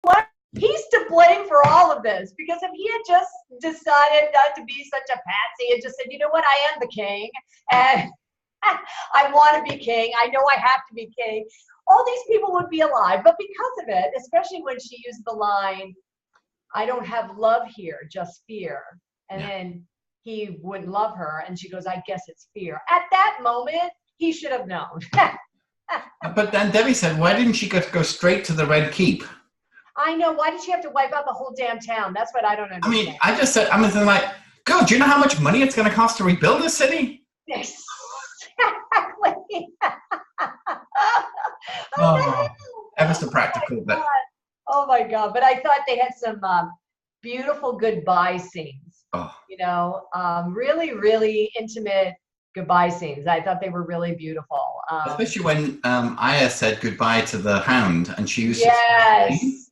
what? He's to blame for all of this, because if he had just decided not to be such a patsy and just said, you know what, I am the king and I want to be king, I know I have to be king, all these people would be alive. But because of it, especially when she used the line, I don't have love here, just fear. And then he would love her. And she goes, I guess it's fear. At that moment, he should have known. But then Debbie said, why didn't she go straight to the Red Keep? I know. Why did she have to wipe out the whole damn town? That's what I don't understand. I mean, I just said, I'm like, God, do you know how much money it's going to cost to rebuild a city? Exactly. Oh, ever so practical. But oh my God. But I thought they had some beautiful goodbye scenes. Oh. You know, really, really intimate goodbye scenes. I thought they were really beautiful. Especially when Aya said goodbye to the hound and she used yes.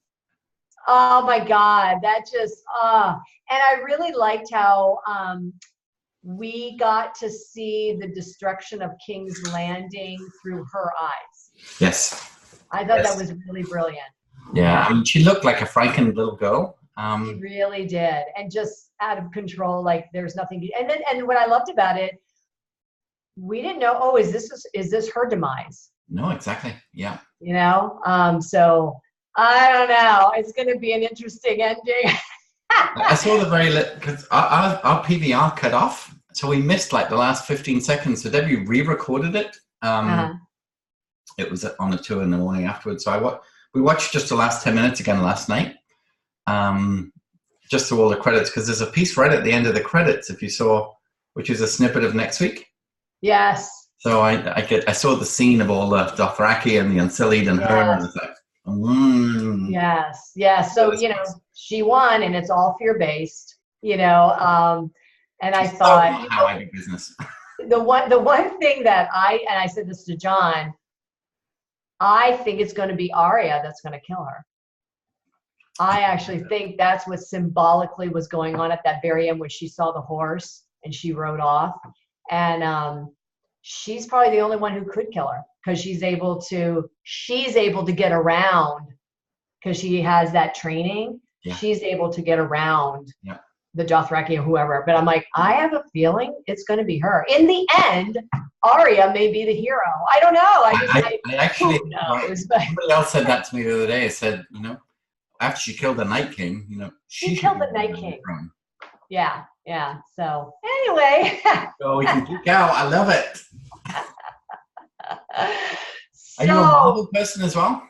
Oh my God. That just, and I really liked how we got to see the destruction of King's Landing through her eyes. Yes. I thought that was really brilliant. Yeah, I mean, she looked like a frightened little girl. She really did, and just out of control. Like there's nothing. And what I loved about it, we didn't know. Oh, is this her demise? No, exactly. Yeah. You know. So I don't know. It's going to be an interesting ending. I saw the very because our PVR cut off, so we missed like the last 15 seconds. So Debbie re-recorded it. It was on a 2 in the morning afterwards. So we watched just the last 10 minutes again last night, just through all the credits, because there's a piece right at the end of the credits, if you saw, which is a snippet of next week. Yes. So I saw the scene of all the Dothraki and the Unsullied and her, and it's like, Yes, yes. So you know, she won, and it's all fear-based. You know, and I thought how I do business. The one thing that I said this to John, I think it's going to be Arya that's going to kill her. I actually think that's what symbolically was going on at that very end when she saw the horse and she rode off. And she's probably the only one who could kill her, because she's able to get around, because she has that training. Yeah. She's able to get around the Dothraki or whoever. But I'm like, I have a feeling it's going to be her. In the end, Arya may be the hero. I don't know. I actually, who knows? But somebody else said that to me the other day. I said, you know, after she killed the Night King, you know, she killed the Night King. Yeah, yeah. So anyway. So we can geek out. I love it. Are you a Marvel person as well?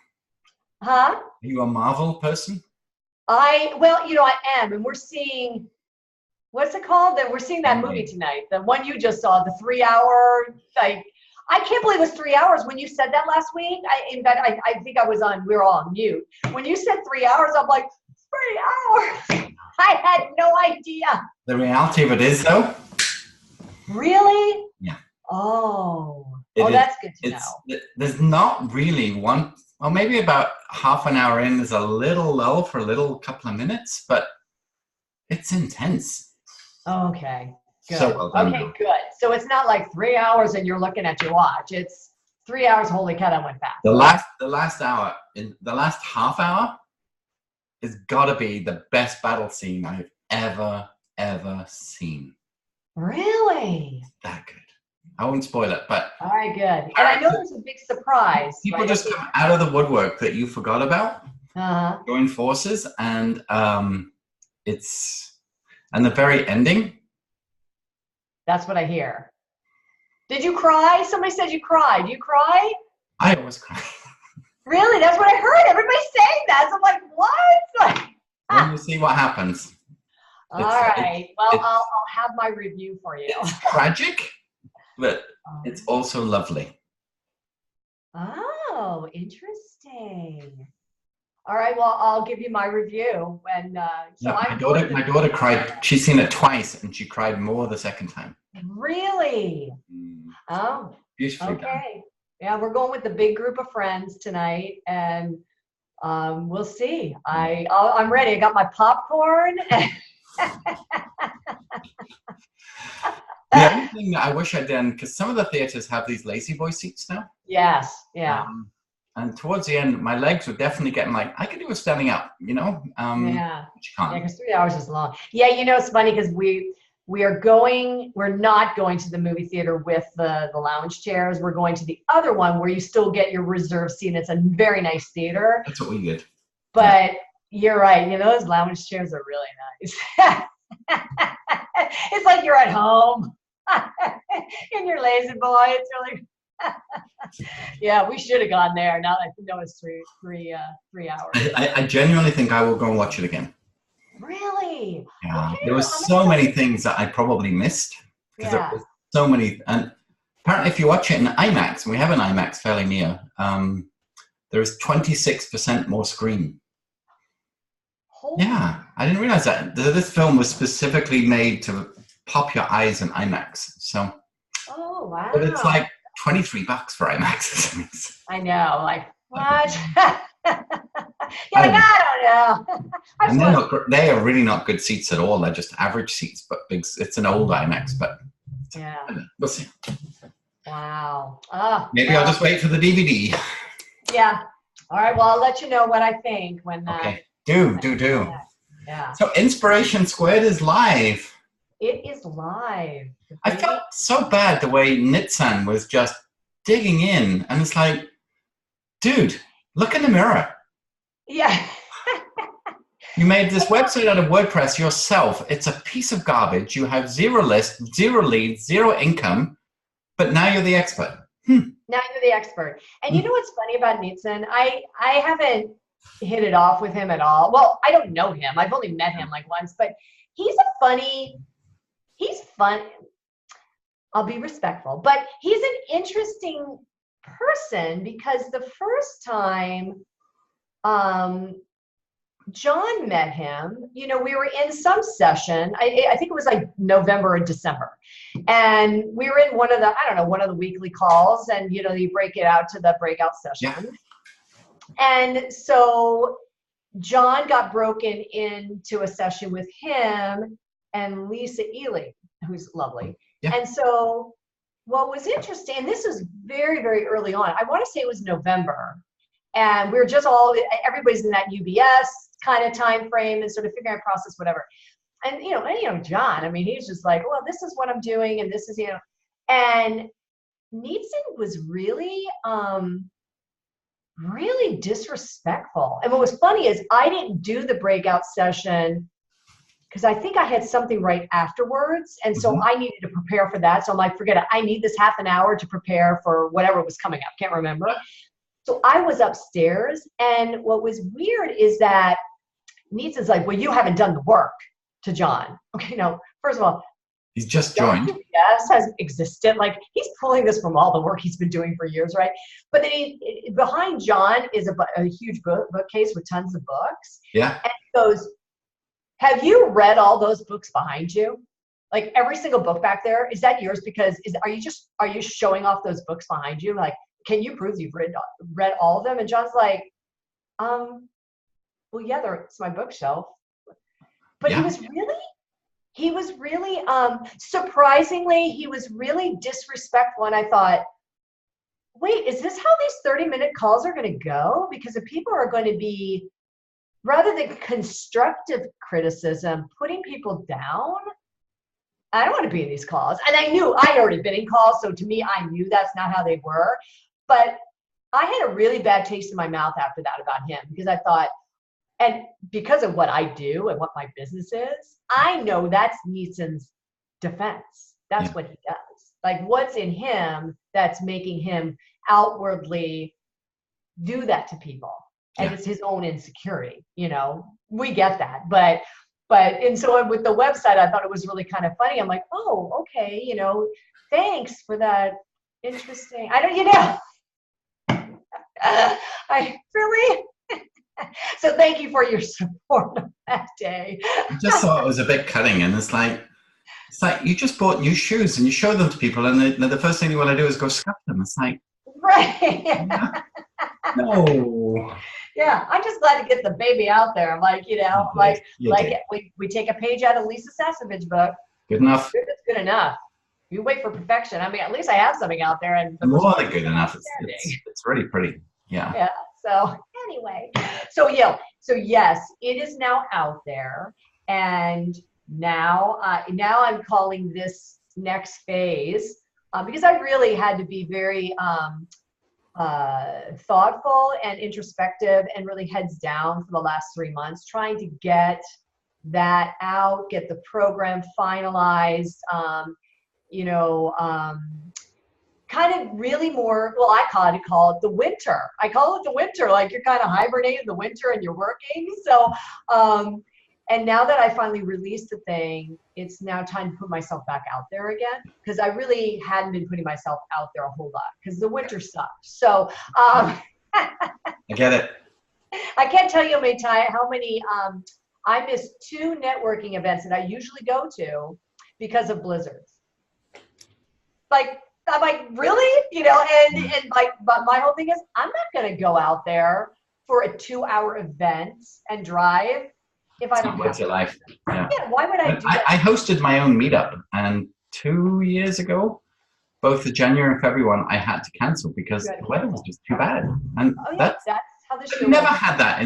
Huh? Are you a Marvel person? Well, you know, I am, and we're seeing, what's it called? That we're seeing that movie tonight, the one you just saw, the 3-hour, like, I can't believe it was 3 hours. When you said that last week, in fact, I think we were all on mute. When you said 3 hours, I'm like, 3 hours? I had no idea. The reality of it is, though. Really? Yeah. Oh, that's good to know. There's not really one, or maybe about half an hour in, there's a little lull for a couple of minutes, but it's intense. Okay. Good. So well done. Okay, good. So it's not like 3 hours and you're looking at your watch. It's 3 hours. Holy cow, that went fast. The last hour, in the last half hour, has got to be the best battle scene I've ever seen. Really? It's that good. I won't spoil it, but all right, good. And I know there's a big surprise. People just come out of the woodwork that you forgot about. Join forces, and the very ending. That's what I hear. Did you cry? Somebody said you cried. You cry? I always cry. Really? That's what I heard. Everybody's saying that. So I'm like, what? When you see what happens. All right. Well, I'll have my review for you. It's tragic, but it's also lovely. Oh, interesting. All right. Well, I'll give you my review when. My daughter cried. She's seen it twice, and she cried more the second time. Really? Oh. Beautifully done. Okay. Yeah, we're going with the big group of friends tonight, and we'll see. I'm ready. I got my popcorn. The only thing that I wish I'd done, because some of the theaters have these lazy boy seats now. Yes. Yeah. And towards the end, my legs were definitely getting like, I could do a standing up, you know? Yeah. But you Yeah, can't. because 3 hours is long. Yeah, it's funny because we're not going to the movie theater with the lounge chairs. We're going to the other one where you still get your reserved seat. And it's a very nice theater. That's what we did. But you're right. Those lounge chairs are really nice. It's like you're at home in your lazy boy. It's really, yeah, we should have gone there. Now that I know it's three hours. I genuinely think I will go and watch it again. Really? Yeah, Okay, there were so many things that I probably missed. Because there was so many. And apparently if you watch it in IMAX, and we have an IMAX fairly near, there is 26% more screen. Yeah, I didn't realize that. This film was specifically made to pop your eyes in IMAX. So, oh, wow. But it's like $23 for IMAX. I know, like, what? You're like, I don't know. And they are really not good seats at all. They're just average seats, but it's an old IMAX, but yeah, we'll see. Wow. Maybe I'll just wait for the DVD. Yeah. All right, well, I'll let you know what I think when okay. Do. Yeah. So Inspiration Squared is live. It is live. I felt so bad the way Nitsan was just digging in, and it's like, dude, look in the mirror. Yeah. You made this website out of WordPress yourself. It's a piece of garbage. You have 0 lists, 0 leads, 0 income, but now you're the expert. Now you're the expert. And you know what's funny about Nitsan? I haven't hit it off with him at all. Well, I don't know him. I've only met him like once, but he's fun. I'll be respectful, but he's an interesting person because the first time John met him, we were in some session. I think it was like November or December. And we were in one of the weekly calls, and, you break it out to the breakout session. Yeah. And so John got broken into a session with him and Lisa Ely, who's lovely. Yeah. And so what was interesting, and this was very, very early on, I want to say it was November. And we were just everybody's in that UBS kind of time frame and sort of figuring out process, whatever. And, John, I mean, he's just like, well, this is what I'm doing. And this is, and Nitsan was really, really disrespectful. And what was funny is I didn't do the breakout session because I think I had something right afterwards. And so I needed to prepare for that. So I'm like, forget it. I need this half an hour to prepare for whatever was coming up. Can't remember. So I was upstairs, and what was weird is that Nitsan's like, well, you haven't done the work to John. Okay, first of all, he's just joined. Yes, has existed. Like, he's pulling this from all the work he's been doing for years, right? But then behind John is a huge bookcase with tons of books. Yeah. And he goes, have you read all those books behind you? Like, every single book back there, is that yours? Because are you showing off those books behind you? Like, can you prove you've read all of them? And John's like, well, yeah, it's my bookshelf. But yeah. He was really, surprisingly, he was really disrespectful. And I thought, wait, is this how these 30-minute calls are going to go? Because if people are going to be, rather than constructive criticism, putting people down, I don't want to be in these calls. And I knew I'd already been in calls. So to me, I knew that's not how they were. But I had a really bad taste in my mouth after that about him, because I thought, and because of what I do and what my business is, I know that's Nitsan's defense. That's what he does. Like, what's in him that's making him outwardly do that to people? And it's his own insecurity, we get that. And so with the website, I thought it was really kind of funny. I'm like, oh, okay, thanks for that interesting. I really. So thank you for your support on that day. I just thought it was a bit cutting, and it's like you just bought new shoes and you show them to people, and the first thing you want to do is go scuff them. It's like, right. No. Yeah, I'm just glad to get the baby out there. I'm like, we take a page out of Lisa Sasovich's book. Good enough. It's good enough. You wait for perfection. I mean, at least I have something out there. And more than good enough. It's really pretty. Yeah. Yeah. So anyway, so yeah, so yes, it is now out there, and now I'm calling this next phase because I really had to be very thoughtful and introspective and really heads down for the last 3 months, trying to get that out, get the program finalized. You know. Kind of really more, well, I call it the winter. I call it the winter, like you're kind of hibernating in the winter and you're working. So, and now that I finally released the thing, it's now time to put myself back out there again, because I really hadn't been putting myself out there a whole lot because the winter sucked. So, I get it. I can't tell you how many I missed 2 networking events that I usually go to because of blizzards. Like, I'm like, really? You know, and but my whole thing is, I'm not going to go out there for a 2-hour event and drive if I don't have your life. Yeah. Yeah, why would I do that? I hosted my own meetup, and 2 years ago, both the January and February one, I had to cancel because the weather was just too bad. And that's how this I've never had that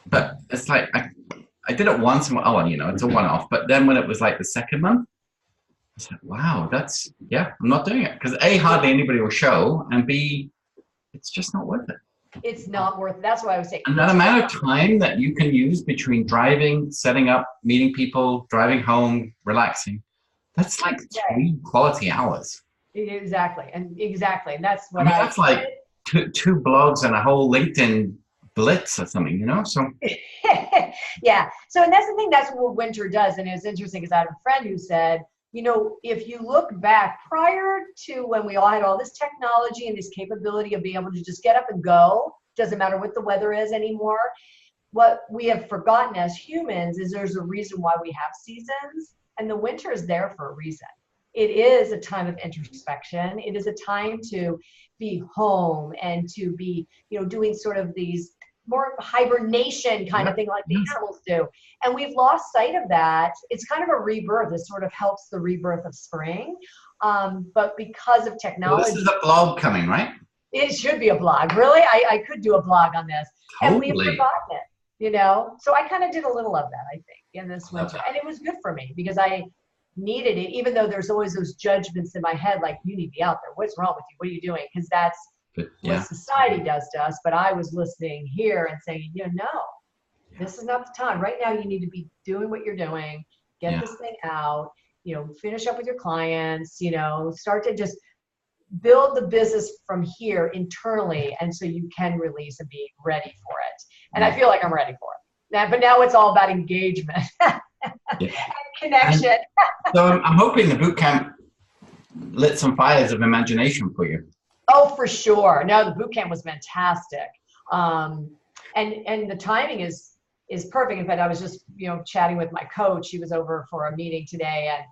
but it's like I did it once, and oh, well, you know, it's a one-off. But then when it was like the second month, I said, wow, I'm not doing it. Because A, hardly anybody will show, and B, it's just not worth it. It's not worth it. That's what I was saying. And that amount of time that you can use between driving, setting up, meeting people, driving home, relaxing, that's like 3 quality hours. Exactly. And that's what that's like two blogs and a whole LinkedIn blitz or something, you know? So yeah. So, and that's the thing, that's what winter does. And it was interesting because I had a friend who said, you know, if you look back prior to when we all had all this technology and this capability of being able to just get up and go, doesn't matter what the weather is anymore, what we have forgotten as humans is there's a reason why we have seasons, and the winter is there for a reason. It is a time of introspection. It is a time to be home and to be, you know, doing sort of these more hibernation kind of thing like the animals do. And we've lost sight of that. It's kind of a rebirth. It sort of helps the rebirth of spring. But because of technology. Well, this is a blog coming, right? It should be a blog. Really? I could do a blog on this. Totally. And we've forgotten it, you know? So I kind of did a little of that, I think, in this winter. And it was good for me because I needed it, even though there's always those judgments in my head, like, you need to be out there. What's wrong with you? What are you doing? Because that's what society does to us. But I was listening here and saying, you know, no, this is not the time. Right now, you need to be doing what you're doing. Get this thing out, you know, finish up with your clients, you know, start to just build the business from here internally. And so you can release and be ready for it. And I feel like I'm ready for it. But now it's all about engagement and connection. So I'm hoping the boot camp lit some fires of imagination for you. Oh, for sure. No, the boot camp was fantastic. And the timing is perfect. In fact, I was just, you know, chatting with my coach. He was over for a meeting today, and,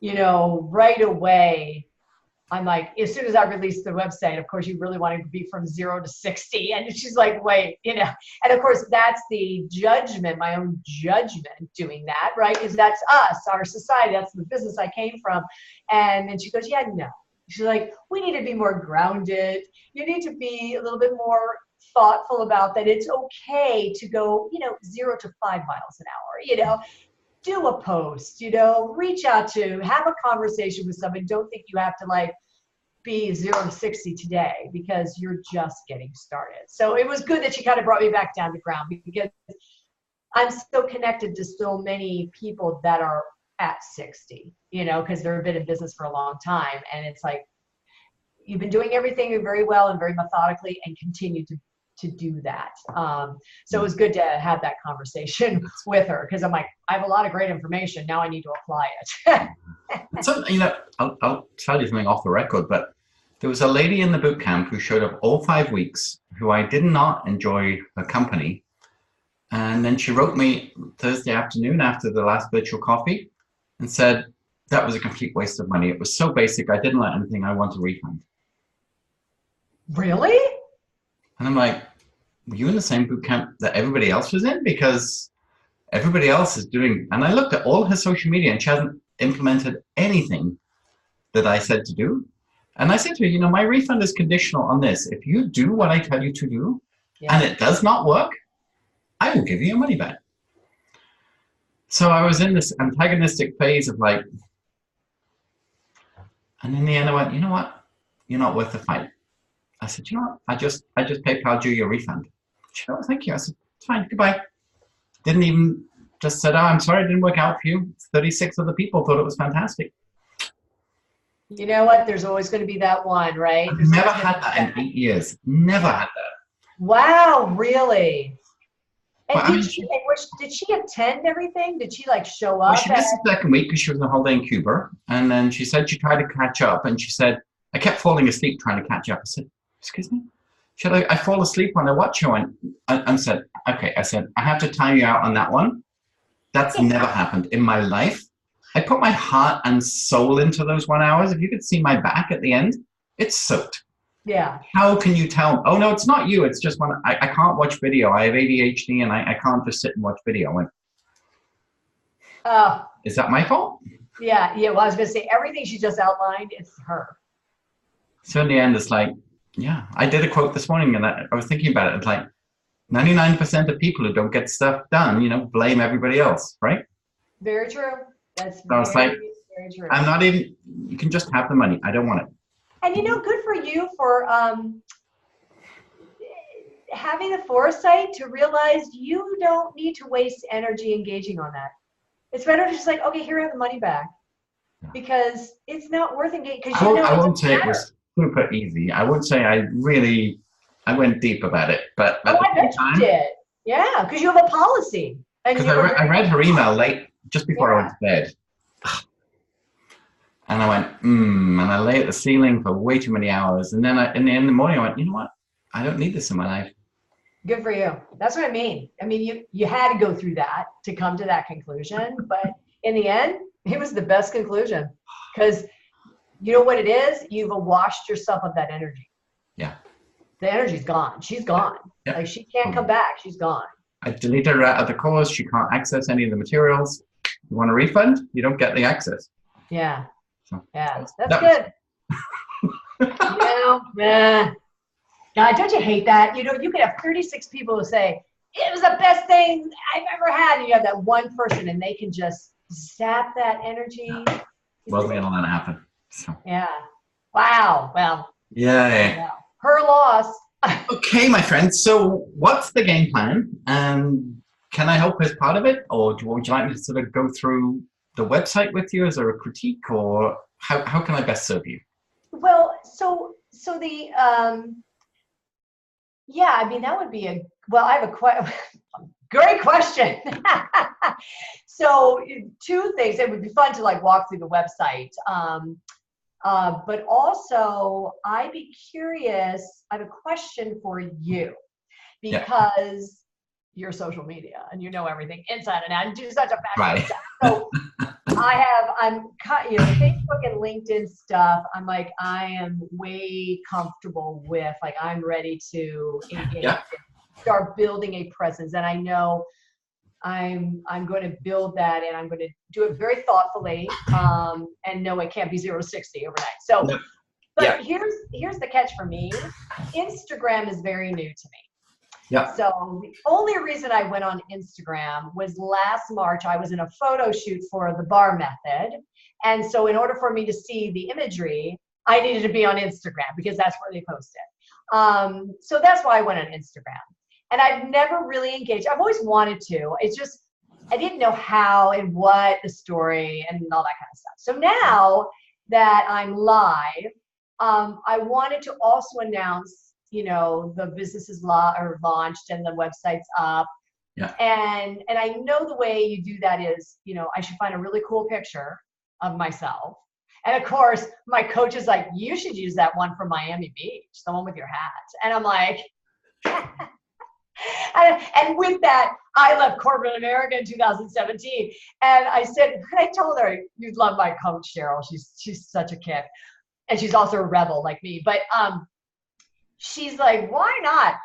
you know, right away, I'm like, as soon as I released the website, of course, you really wanted to be from 0 to 60. And she's like, wait, you know, and of course, that's the judgment, my own judgment doing that, right? Because that's us, our society, that's the business I came from. And then she goes, yeah, no. She's like, we need to be more grounded. You need to be a little bit more thoughtful about that. It's okay to go, you know, 0 to 5 miles an hour, you know, do a post, you know, reach out to, have a conversation with somebody. Don't think you have to like be 0 to 60 today because you're just getting started. So it was good that she kind of brought me back down to ground because I'm so connected to so many people that are at 60, you know, because they've been in business for a long time. And it's like, you've been doing everything very well and very methodically and continue to do that. So it was good to have that conversation with her because I'm like, I have a lot of great information. Now I need to apply it. So, you know, I'll tell you something off the record, but there was a lady in the boot camp who showed up all 5 weeks who I did not enjoy her company. And then she wrote me Thursday afternoon after the last virtual coffee and said, that was a complete waste of money. It was so basic. I didn't like anything. I want a refund. Really? And I'm like, were you in the same boot camp that everybody else was in? Because everybody else is doing, and I looked at all her social media and she hasn't implemented anything that I said to do. And I said to her, you know, my refund is conditional on this. If you do what I tell you to do Yeah. and it does not work, I will give you your money back. So I was in this antagonistic phase of like, and in the end I went, you know what? You're not worth the fight. I said, you know what? I just PayPal'd you your refund. She said, oh, thank you. I said, it's fine, goodbye. Didn't even, just said, oh, I'm sorry it didn't work out for you. 36 other people thought it was fantastic. You know what? There's always going to be that one, right? I've There's never always gonna had that in 8 years. Never had that. Wow, really? And Well, I mean, did she attend everything? Did she like show well, up? she missed the second week because she was on holiday in Cuba. And then she said she tried to catch up. And she said, I kept falling asleep trying to catch up. I said, excuse me? She said, I fall asleep when I watch you. And I said, okay. I said, I have to time you out on that one. That's never happened in my life. I put my heart and soul into those 1 hour. If you could see my back at the end, it's soaked. Yeah. How can you tell? Oh, no, it's not you. It's just when I can't watch video. I have ADHD and I can't just sit and watch video. I went, is that my fault? Yeah. Well, I was going to say everything she just outlined, it's her. So in the end, it's like, yeah, I did a quote this morning and I was thinking about it. It's like 99% of people who don't get stuff done, you know, blame everybody else, right? Very true. That's so it's like, very true. I'm not even, you can just have the money. I don't want it. And, you know, good for you for having the foresight to realize you don't need to waste energy engaging on that. It's better to just like, okay, here I have the money back. Because it's not worth engaging. I won't say it was super easy. I would say I went deep about it. But at the same time, you did. Yeah, because you have a policy. Because I read her email late, just before I went to bed. And I went, and I lay at the ceiling for way too many hours. And then in the morning, I went, you know what? I don't need this in my life. Good for you. That's what I mean. I mean, you had to go through that to come to that conclusion. But in the end, it was the best conclusion. Because you know what it is? You've washed yourself of that energy. Yeah. The energy's gone. She's gone. Yeah. Like she can't come back. She's gone. I deleted her out of the course. She can't access any of the materials. You want a refund? You don't get the access. Yeah. So, yeah. That's good. God, don't you hate that? You know, you could have 36 people who say, it was the best thing I've ever had. And you have that one person and they can just zap that energy. Wasn't going to let it happen. So. Yeah. Wow. Well. Yeah. Her loss. Okay, my friend. So what's the game plan? And can I help as part of it? Or would you like me to sort of go through the website with you as a critique? Or how can I best serve you? Well, so the, yeah, I mean, that would be I have a great question. So 2 things. It would be fun to like walk through the website. But also I'd be curious, I have a question for you because you're social media and you know everything inside and out and do such a fast stuff. So I'm Facebook and LinkedIn stuff. I'm like, I am way comfortable with, like, I'm ready to engage and start building a presence. And I know I'm going to build that and I'm going to do it very thoughtfully and know it can't be 0 to 60 overnight. So, but here's the catch for me. Instagram is very new to me. Yeah. So the only reason I went on Instagram was last March. I was in a photo shoot for the bar method. And so in order for me to see the imagery, I needed to be on Instagram because that's where they post it. So that's why I went on Instagram. And I've never really engaged. I've always wanted to. It's just, I didn't know how and what the story and all that kind of stuff. So now that I'm live, I wanted to also announce, the business is launched and the website's up. Yeah. And I know the way you do that is, I should find a really cool picture of myself. And of course, my coach is like, you should use that one from Miami Beach, the one with your hat. And I'm like, and with that, I left corporate America in 2017. And I told her, you'd love my coach, Cheryl. She's such a kick. And she's also a rebel like me. But she's like, why not?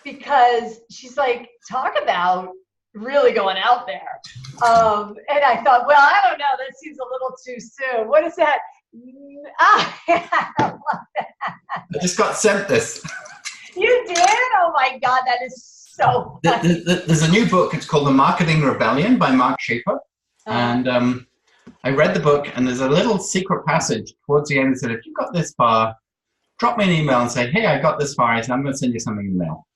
Because she's like, talk about really going out there. And I thought, well, I don't know. That seems a little too soon. What is that? Ah, I just got sent this. you did? Oh my God, that is so funny. There's a new book. It's called The Marketing Rebellion by Mark Schaefer. And I read the book, and there's a little secret passage towards the end that said, if you got this far, drop me an email and say, hey, I got this far. I said, I'm going to send you something in the mail.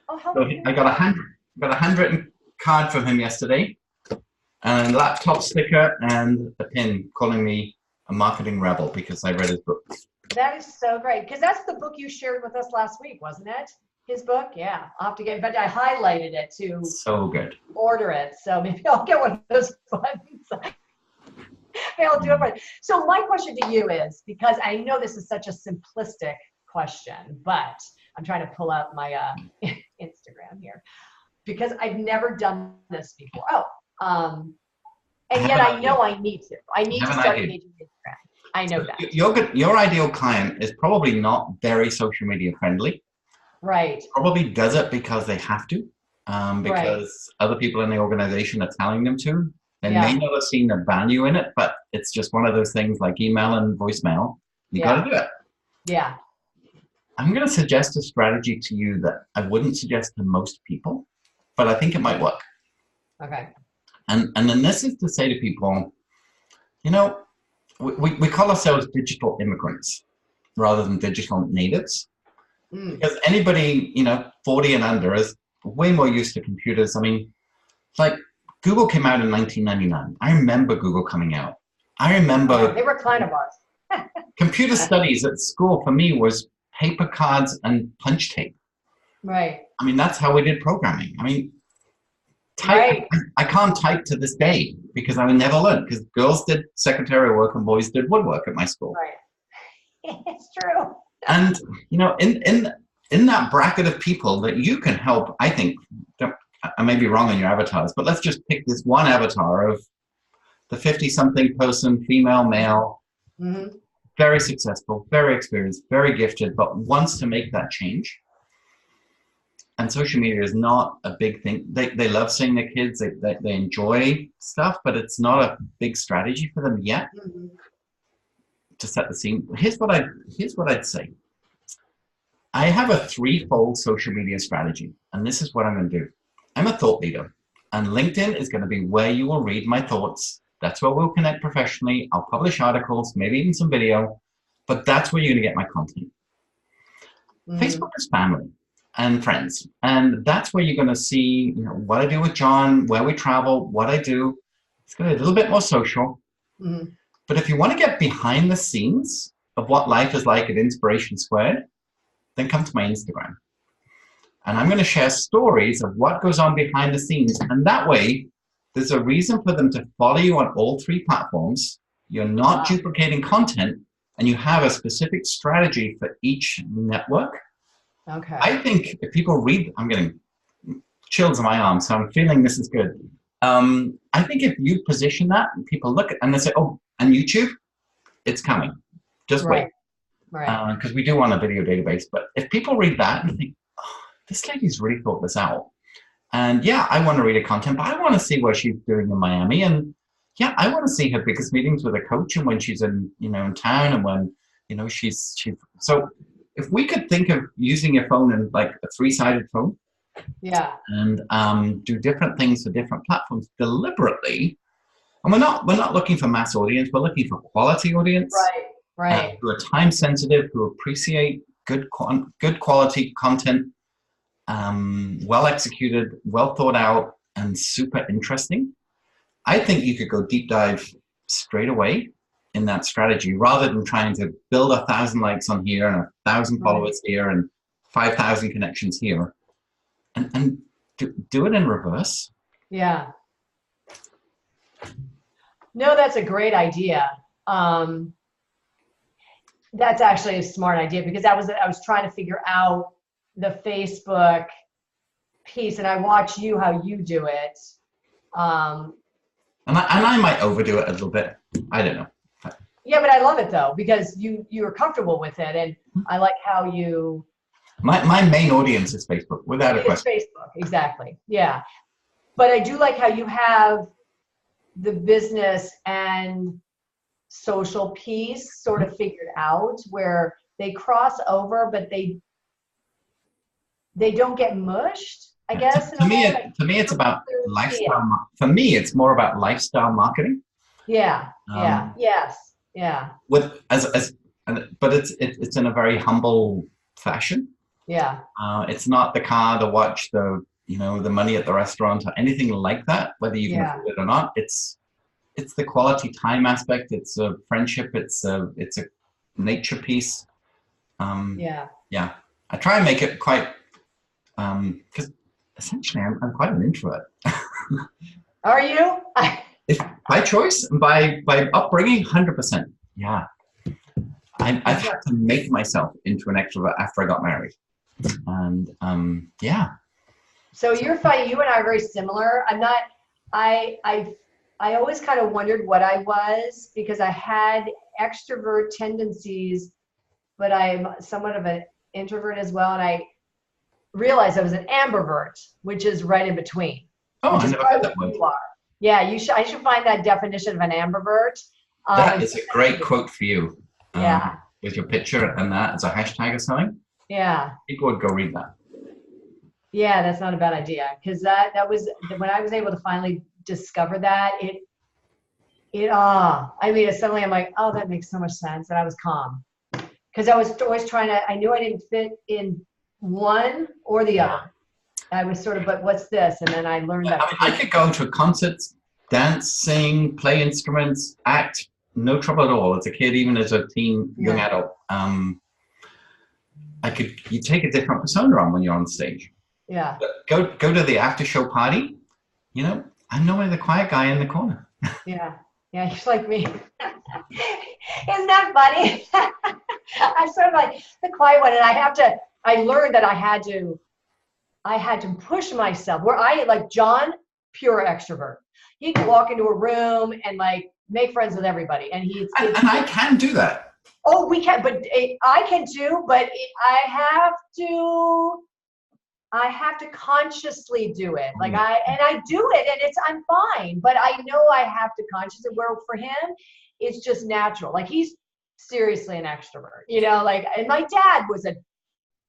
Oh, how So I got a handwritten card from him yesterday, and a laptop sticker and a pin calling me a marketing rebel because I read his book. That is so great. Because that's the book you shared with us last week, wasn't it? His book? Yeah. I'll have to get, but I highlighted it to So good. order it. So maybe I'll get one of those buttons. Maybe I'll do it. So my question to you is, because I know this is such a simplistic question, but I'm trying to pull up my Instagram here because I've never done this before. And yet I know I need to. I need to start engaging with Instagram. I know that. Your ideal client is probably not very social media friendly. Right. Probably does it because they have to, because other people in the organization are telling them to. They may not have seen the value in it, but it's just one of those things like email and voicemail. You got to do it. Yeah. I'm going to suggest a strategy to you that I wouldn't suggest to most people, but I think it might work. Okay. And then this is to say to people, you know, we call ourselves digital immigrants rather than digital natives. Because anybody, 40 and under is way more used to computers. I mean, it's like Google came out in 1999. I remember Google coming out. I remember they were client of ours. Computer studies at school for me was paper cards and punch tape. Right. I mean, that's how we did programming. I mean, I can't type to this day because I never learned, because girls did secretarial work and boys did woodwork at my school. Right. It's true. And, in that bracket of people that you can help, I think, I may be wrong on your avatars, but let's just pick this one avatar of the 50-something person, female, male, very successful, very experienced, very gifted, but wants to make that change. And social media is not a big thing. They love seeing their kids. They enjoy stuff, but it's not a big strategy for them yet to set the scene. Here's what I'd say. I have a threefold social media strategy, and this is what I'm going to do. I'm a thought leader, and LinkedIn is going to be where you will read my thoughts. That's where we'll connect professionally. I'll publish articles, maybe even some video, but that's where you're going to get my content. Facebook is family and friends, and that's where you're going to see what I do with John, where we travel, what I do. It's going to be a little bit more social. But if you want to get behind the scenes of what life is like at Inspiration Squared, then come to my Instagram. And I'm going to share stories of what goes on behind the scenes. And that way, there's a reason for them to follow you on all three platforms. You're not duplicating content, and you have a specific strategy for each network. Okay. I think if people read, I'm getting chills in my arms, so I'm feeling this is good. I think if you position that, and people look at and they say, oh, and YouTube, it's coming. Just wait. Right. Because we do want a video database. But if people read that and think, oh, this lady's really thought this out. And yeah, I want to read her content, but I want to see what she's doing in Miami. And yeah, I want to see her biggest meetings with a coach and when she's in town and when, she's. So if we could think of using your phone in like a three-sided phone. Yeah. And do different things for different platforms deliberately. And we're not looking for mass audience. We're looking for quality audience. Right. Who are time sensitive, who appreciate good quality content, well executed, well thought out, and super interesting. I think you could go deep dive straight away in that strategy rather than trying to build 1,000 likes on here and 1,000 followers here and 5,000 connections here, and do it in reverse. Yeah. No, that's a great idea. That's actually a smart idea because I was trying to figure out the Facebook piece, and I watch how you do it. And I might overdo it a little bit. I don't know. Yeah, but I love it though because you're comfortable with it, and I like how you. My main audience is Facebook, without a question. It's Facebook, exactly. Yeah, but I do like how you have the business and social piece sort of figured out where they cross over, but they don't get mushed, I guess. To me, it's about lifestyle. For me, it's more about lifestyle marketing. Yeah. Yes. Yeah. With but it's in a very humble fashion. Yeah. It's not the car, the watch, the money at the restaurant, or anything like that. Whether you can afford it or not, it's the quality time aspect. It's a friendship. It's a nature piece. Yeah. I try and make it quite because essentially I'm quite an introvert. Are you? If by choice, by upbringing, 100%. Yeah. I've had to make myself into an extrovert after I got married, and yeah. So you're funny. You and I are very similar. I'm not. I always kind of wondered what I was because I had extrovert tendencies, but I'm somewhat of an introvert as well, and I realized I was an ambivert, which is right in between. Oh, I never heard that word. Yeah, I should find that definition of an ambivert. That is a great quote for you. Yeah. With your picture and that as a hashtag or something. Yeah. People would go read that. Yeah, that's not a bad idea because that was when I was able to finally discover that suddenly I'm like, oh, that makes so much sense, and I was calm because I was always I knew I didn't fit in one or the other. I was sort of, but what's this? And then I learned that. I could go to concerts, dance, sing, play instruments, act, no trouble at all. As a kid, even as a teen, young adult, you take a different persona on when you're on stage. Yeah. But go to the after show party. I'm normally the quiet guy in the corner. Yeah, he's like me. Isn't that funny? I'm sort of like the quiet one, and I learned that I had to push myself. Where like John, pure extrovert. He can walk into a room and like make friends with everybody, and and I can do that. Oh, we can, but I can too. But I have to consciously do it. Like I do it, and I'm fine. But I know I have to consciously. Where for him, it's just natural. Like he's seriously an extrovert. And my dad was a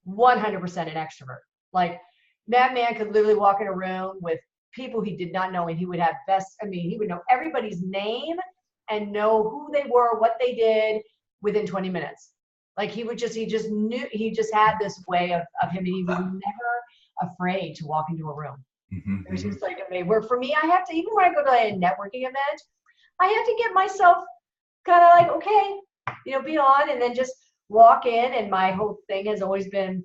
100% an extrovert. Like that man could literally walk in a room with people he did not know, and he would have he would know everybody's name and know who they were, what they did within 20 minutes. Like he just knew, he just had this way of him, and he was never afraid to walk into a room. It was just like, where for me, I have to, even when I go to a networking event, I have to get myself kind of like, okay, be on, and then just walk in. And my whole thing has always been,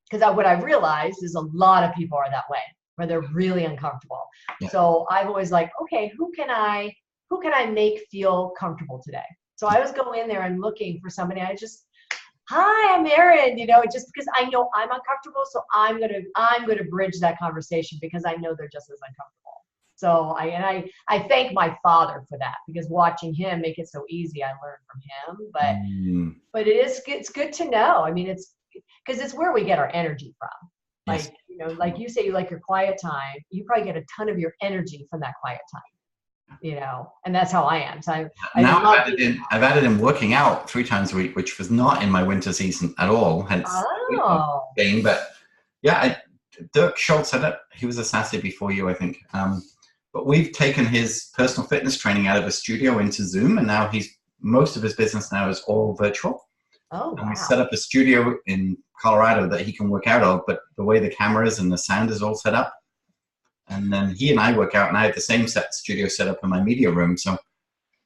because what I've realized is a lot of people are that way, where they're really uncomfortable. Yeah. So I've always like, okay, who can I make feel comfortable today? So I always go in there and looking for somebody. Hi, I'm Erin, just because I know I'm uncomfortable. So I'm going to bridge that conversation because I know they're just as uncomfortable. So I thank my father for that, because watching him make it so easy, I learned from him. But it's good to know. I mean, it's because it's where we get our energy from. Like, yes. Like you say, you like your quiet time, you probably get a ton of your energy from that quiet time. And that's how I am. So I've added in working out 3 times a week, which was not in my winter season at all. Hence, thing. But yeah, Dirk Schultz had it. He was a SASE before you, I think. But we've taken his personal fitness training out of a studio into Zoom, and now most of his business now is all virtual. Oh, wow. And we set up a studio in Colorado that he can work out of, but the way the cameras and the sound is all set up. And then he and I work out, and I have the same studio set up in my media room. So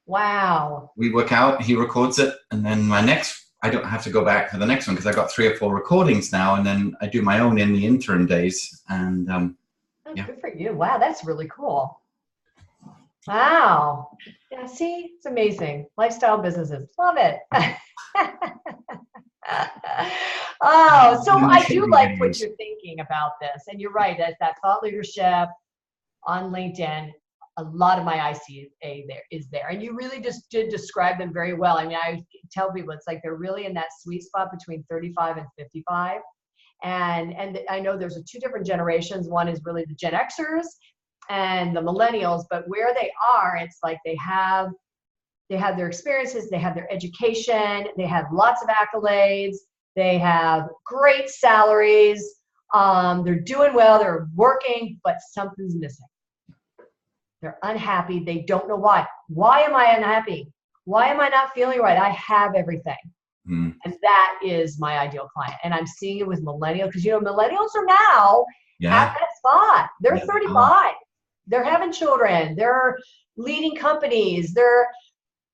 wow. We work out, he records it, and then I don't have to go back for the next one because I got 3 or 4 recordings now, and then I do my own in the interim days. And Good for you. Wow, that's really cool. Wow. Yeah, see, it's amazing. Lifestyle businesses. Love it. So I do like what you're thinking about this. And you're right, that thought leadership on LinkedIn, a lot of my ICA is there. And you really just did describe them very well. I mean, I tell people it's like they're really in that sweet spot between 35 and 55. And I know there's 2 different generations. One is really the Gen Xers and the millennials, but where they are, it's like they have they have their experiences, they have their education, they have lots of accolades, they have great salaries, they're doing well, they're working, but something's missing. They're unhappy. They don't know why. Why am I unhappy? Why am I not feeling right? I have everything. And that is my ideal client. And I'm seeing it with millennials, because, millennials are now at that spot. They're 35. They're having children. They're leading companies.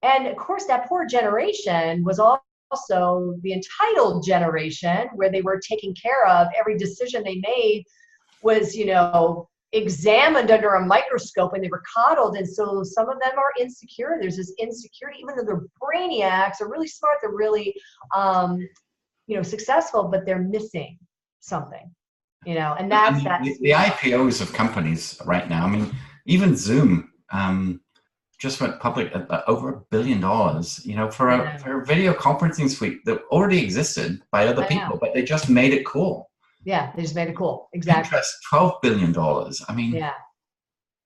And of course, that poor generation was also the entitled generation, where they were taken care of. Every decision they made was, examined under a microscope, and they were coddled. And so some of them are insecure. There's this insecurity, even though they're brainiacs, they're really smart, they're really, successful, but they're missing something, and that's the IPOs of companies right now. I mean, even Zoom just went public at over $1 billion, for a video conferencing suite that already existed by other people, but they just made it cool. Yeah, they just made it cool. Exactly. Pinterest, $12 billion. I mean, yeah,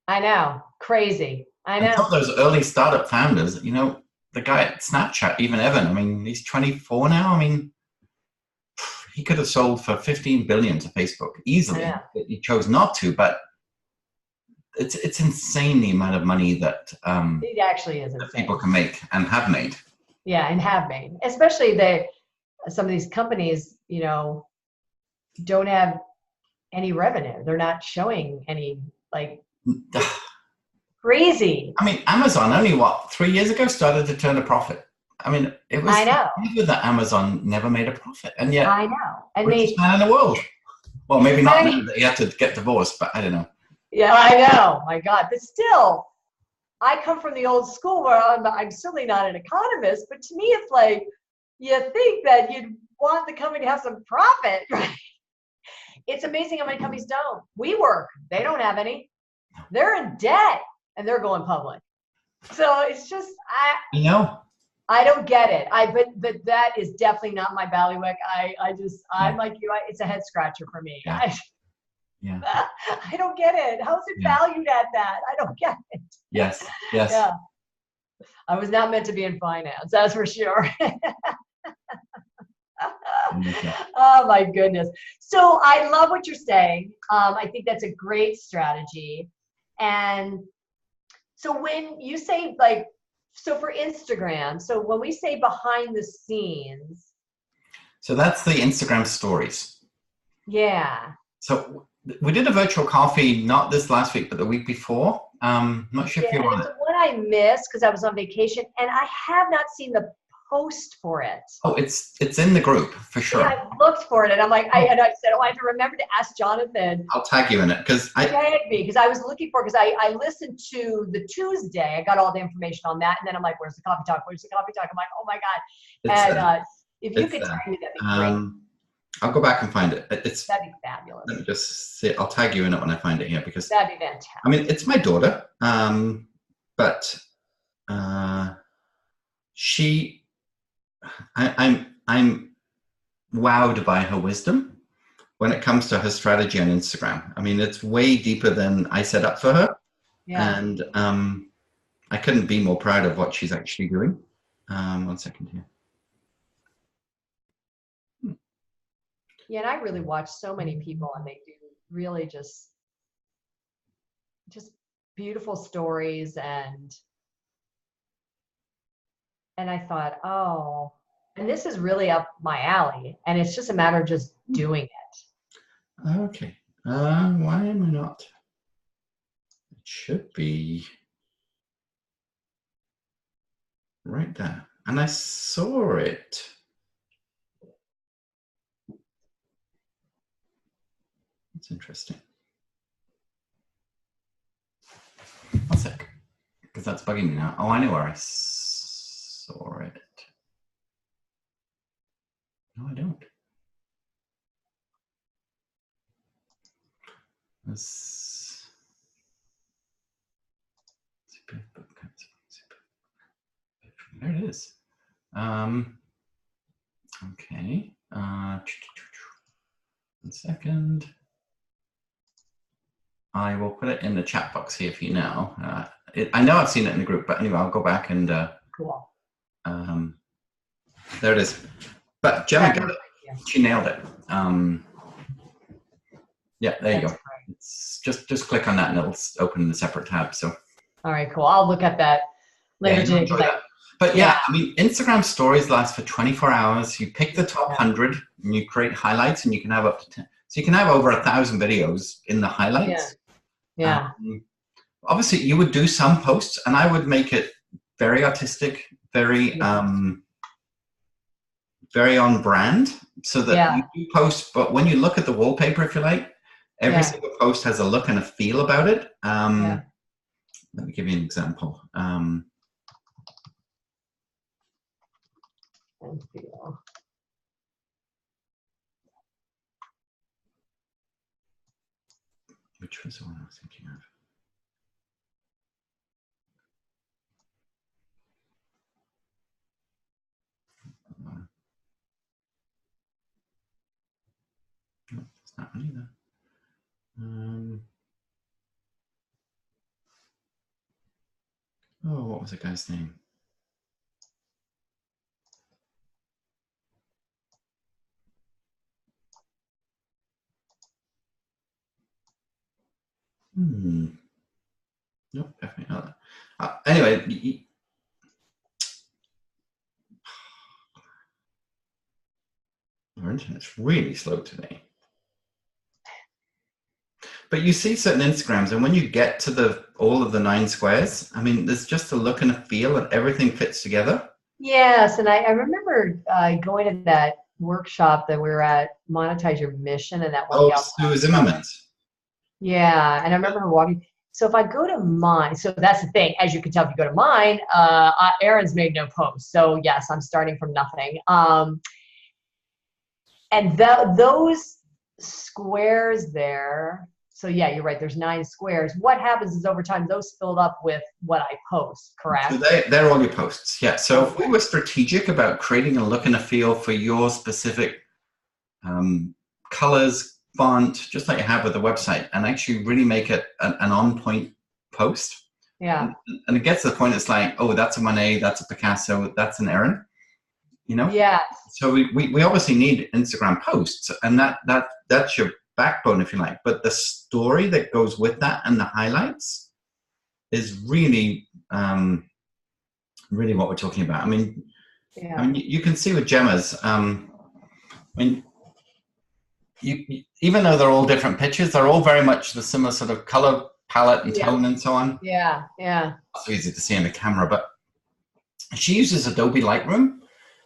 I know, crazy. I know. Some of those early startup founders, the guy at Snapchat, even Evan. I mean, he's 24 now. I mean, he could have sold for $15 billion to Facebook easily. He chose not to, but it's insane the amount of money that it actually is that people can make and have made. Yeah, and have made, especially some of these companies, don't have any revenue. They're not showing any, crazy. I mean, Amazon only 3 years ago started to turn a profit. I mean, it was that Amazon never made a profit, and yet I know. And richest man in the world. Well, maybe not now that he had to get divorced, but I don't know. Yeah, I know. My God, but still, I come from the old school where I'm certainly not an economist, but to me, it's like you think that you'd want the company to have some profit, right? It's amazing how many companies don't. WeWork, they don't have any. They're in debt and they're going public. So it's just, I don't get it. But that is definitely not my bailiwick. I'm like you. It's a head scratcher for me. Yeah. I don't get it. How is it valued at that? I don't get it. Yes. Yeah. I was not meant to be in finance. That's for sure. Oh my goodness. So I love what you're saying. I think that's a great strategy. And so when you say so for Instagram, so when we say behind the scenes. So that's the Instagram stories. Yeah. So we did a virtual coffee, not this last week, but the week before. Not sure if you're on it. What I missed because I was on vacation, and I have not seen the post for it. Oh, it's in the group for sure. Yeah, I looked for it, and I'm like, I said, I have to remember to ask Jonathan. I'll tag you in it because I was looking for because I listened to the Tuesday. I got all the information on that, and then I'm like, where's the coffee talk? Where's the coffee talk? I'm like, oh my God. And if you could tag me, that'd be great. I'll go back and find it. That'd be fabulous. Let me just see. I'll tag you in it when I find it here because that'd be fantastic. I mean, it's my daughter, but I'm wowed by her wisdom when it comes to her strategy on Instagram. I mean, it's way deeper than I set up for her, and I couldn't be more proud of what she's actually doing. 1 second here. Yeah, and I really watch so many people, and they do really just beautiful stories, and I thought, oh, and this is really up my alley, and it's just a matter of just doing it. Okay. Why am I not? It should be right there, and I saw it. That's interesting. 1 sec, because that's bugging me now. Oh, I know where I saw it. No, I don't. There it is. Okay. 1 second. I will put it in the chat box here for you now. I know I've seen it in the group, but anyway, I'll go back and Cool. There it is. But Gemma got it. Yeah. She nailed it. Yeah, there you That's go. great. It's just click on that and it'll open in a separate tab. So. All right, cool. I'll look at that later Yeah, today. enjoy that. But yeah, I mean, Instagram stories last for 24 hours. You pick the top 100 and you create highlights, and you can have up to 10. So you can have over 1,000 videos in the highlights. Yeah. Obviously, you would do some posts, and I would make it very artistic, very very on brand, so that you do post. But when you look at the wallpaper, if you like, every single post has a look and a feel about it. Let me give you an example. Which was the one I was thinking of? No, it's not one either. Oh, what was the guy's name? Nope, definitely not. Anyway, our internet's really slow today. But you see certain Instagrams, and when you get to all of the 9 squares, I mean, there's just a look and a feel, and everything fits together. Yes, and I remember going to that workshop that we were at, Monetize Your Mission, and that one. Oh, Sue Zimmerman's. Yeah, and I remember her walking. So if I go to mine, so that's the thing. As you can tell, if you go to mine, Erin's made no post. So yes, I'm starting from nothing. And those squares there. So yeah, you're right. There's 9 squares. What happens is over time, those filled up with what I post, correct? So they're all your posts, yeah. So if we were strategic about creating a look and a feel for your specific colors, font, just like you have with the website, and actually really make it an on-point post. Yeah. And it gets to the point, it's like, oh, that's a Monet, that's a Picasso, that's an Erin, you know? Yeah. So we obviously need Instagram posts, and that's your backbone, if you like. But the story that goes with that and the highlights is really, really what we're talking about. I mean, you can see with Gemma's, I mean, even though they're all different pictures, they're all very much the similar sort of color palette and tone and so on. Yeah, yeah. It's easy to see in the camera, but she uses Adobe Lightroom,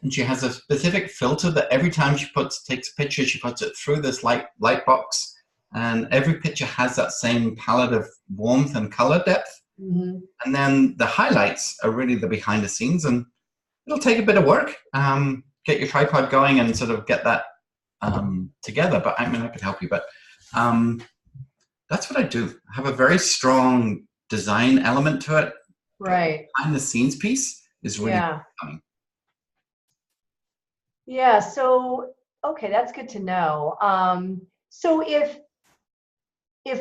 and she has a specific filter that every time she takes a picture, she puts it through this light box, and every picture has that same palette of warmth and color depth. Mm-hmm. And then the highlights are really the behind the scenes, and it'll take a bit of work. Get your tripod going and sort of get that together. But I mean, I could help you, but that's what I do. I have a very strong design element to it. Right. Behind the scenes piece is really coming. Yeah. So, okay, that's good to know. So if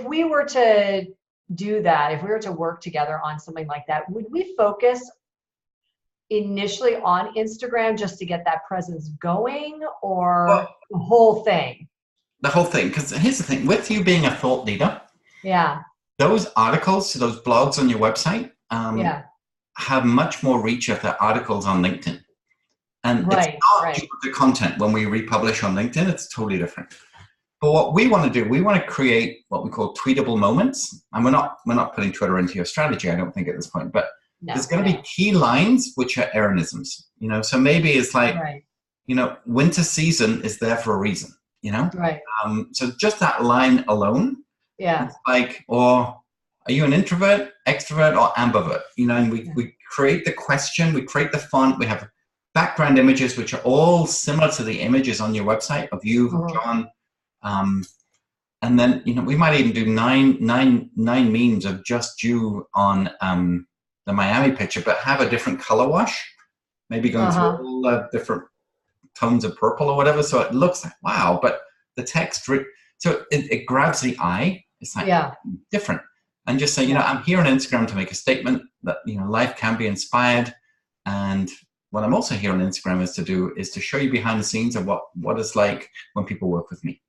we were to do that, if we were to work together on something like that, would we focus initially on Instagram just to get that presence going, or the whole thing? The whole thing, because here's the thing, with you being a thought leader, those articles, those blogs on your website have much more reach if they're articles on LinkedIn. And it's not the content. When we republish on LinkedIn, it's totally different. But what we want to do, we want to create what we call tweetable moments. And we're not putting Twitter into your strategy, I don't think, at this point. But there's going to be key lines which are Erinisms. You know, so maybe it's like, you know, winter season is there for a reason. You know, so just that line alone, it's like, or are you an introvert, extrovert, or ambivert? You know, and we create the question, we create the font, we have background images which are all similar to the images on your website of you, of John. And then, you know, we might even do nine memes of just you on the Miami picture, but have a different color wash, maybe going through all the different tones of purple or whatever. So it looks like, wow, but the text, so it grabs the eye. It's like different. And just say, you know, I'm here on Instagram to make a statement that, you know, life can be inspired. And what I'm also here on Instagram is to show you behind the scenes of what it's like when people work with me.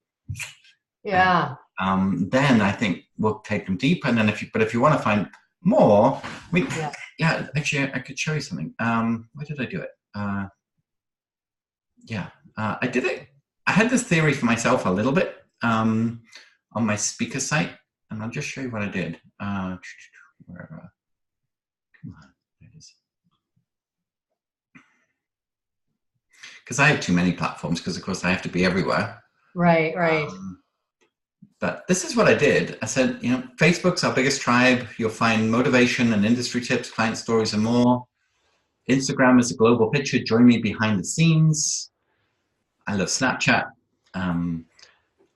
Yeah. Then I think we'll take them deep. And then if you want to find more, I mean, yeah, actually I could show you something. Where did I do it? I did it. I had this theory for myself a little bit on my speaker site, and I'll just show you what I did. Wherever. Come on, there it is. Because I have too many platforms, because of course I have to be everywhere. Right. But this is what I did. I said, Facebook's our biggest tribe. You'll find motivation and industry tips, client stories, and more. Instagram is a global picture. Join me behind the scenes. I love Snapchat.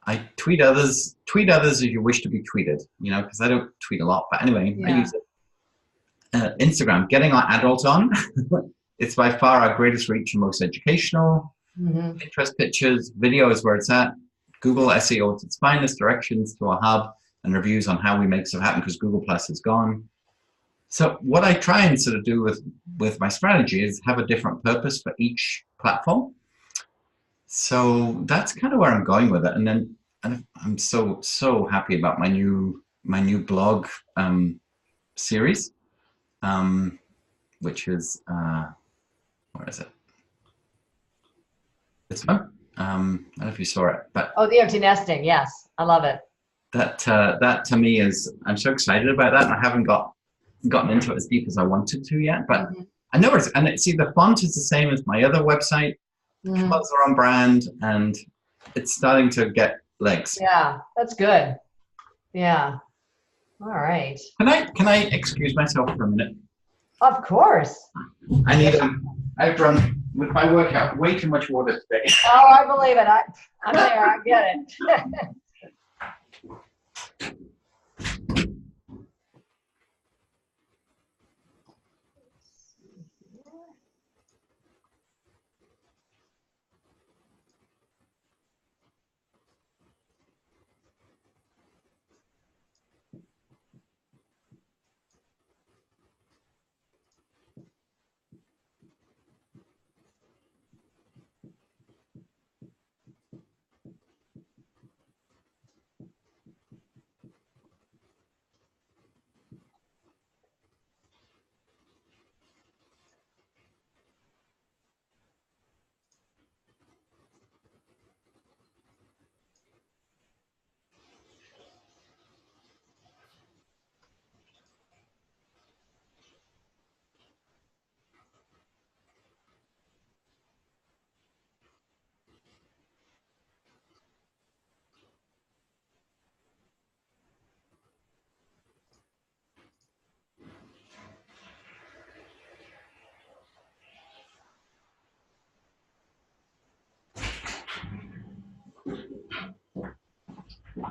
I tweet others. Tweet others if you wish to be tweeted, because I don't tweet a lot. But anyway, I use it. Instagram, getting our adults on. It's by far our greatest reach and most educational. Pinterest pictures, video is where it's at. Google SEO at its finest, directions to our hub, and reviews on how we make stuff happen, because Google Plus is gone. So what I try and sort of do with my strategy is have a different purpose for each platform. So that's kind of where I'm going with it. And then I'm so happy about my new blog series, which is where is it? This one. I don't know if you saw it, but the empty nesting. Yes, I love it. That to me is, I'm so excited about that. And I haven't gotten into it as deep as I wanted to yet, but I know see, the font is the same as my other website. Colors are on brand, and it's starting to get legs. Yeah, that's good. Yeah. All right. Can I excuse myself for a minute? Of course. I've drunk with my workout way too much water today. Oh, I believe it. I'm there. I get it.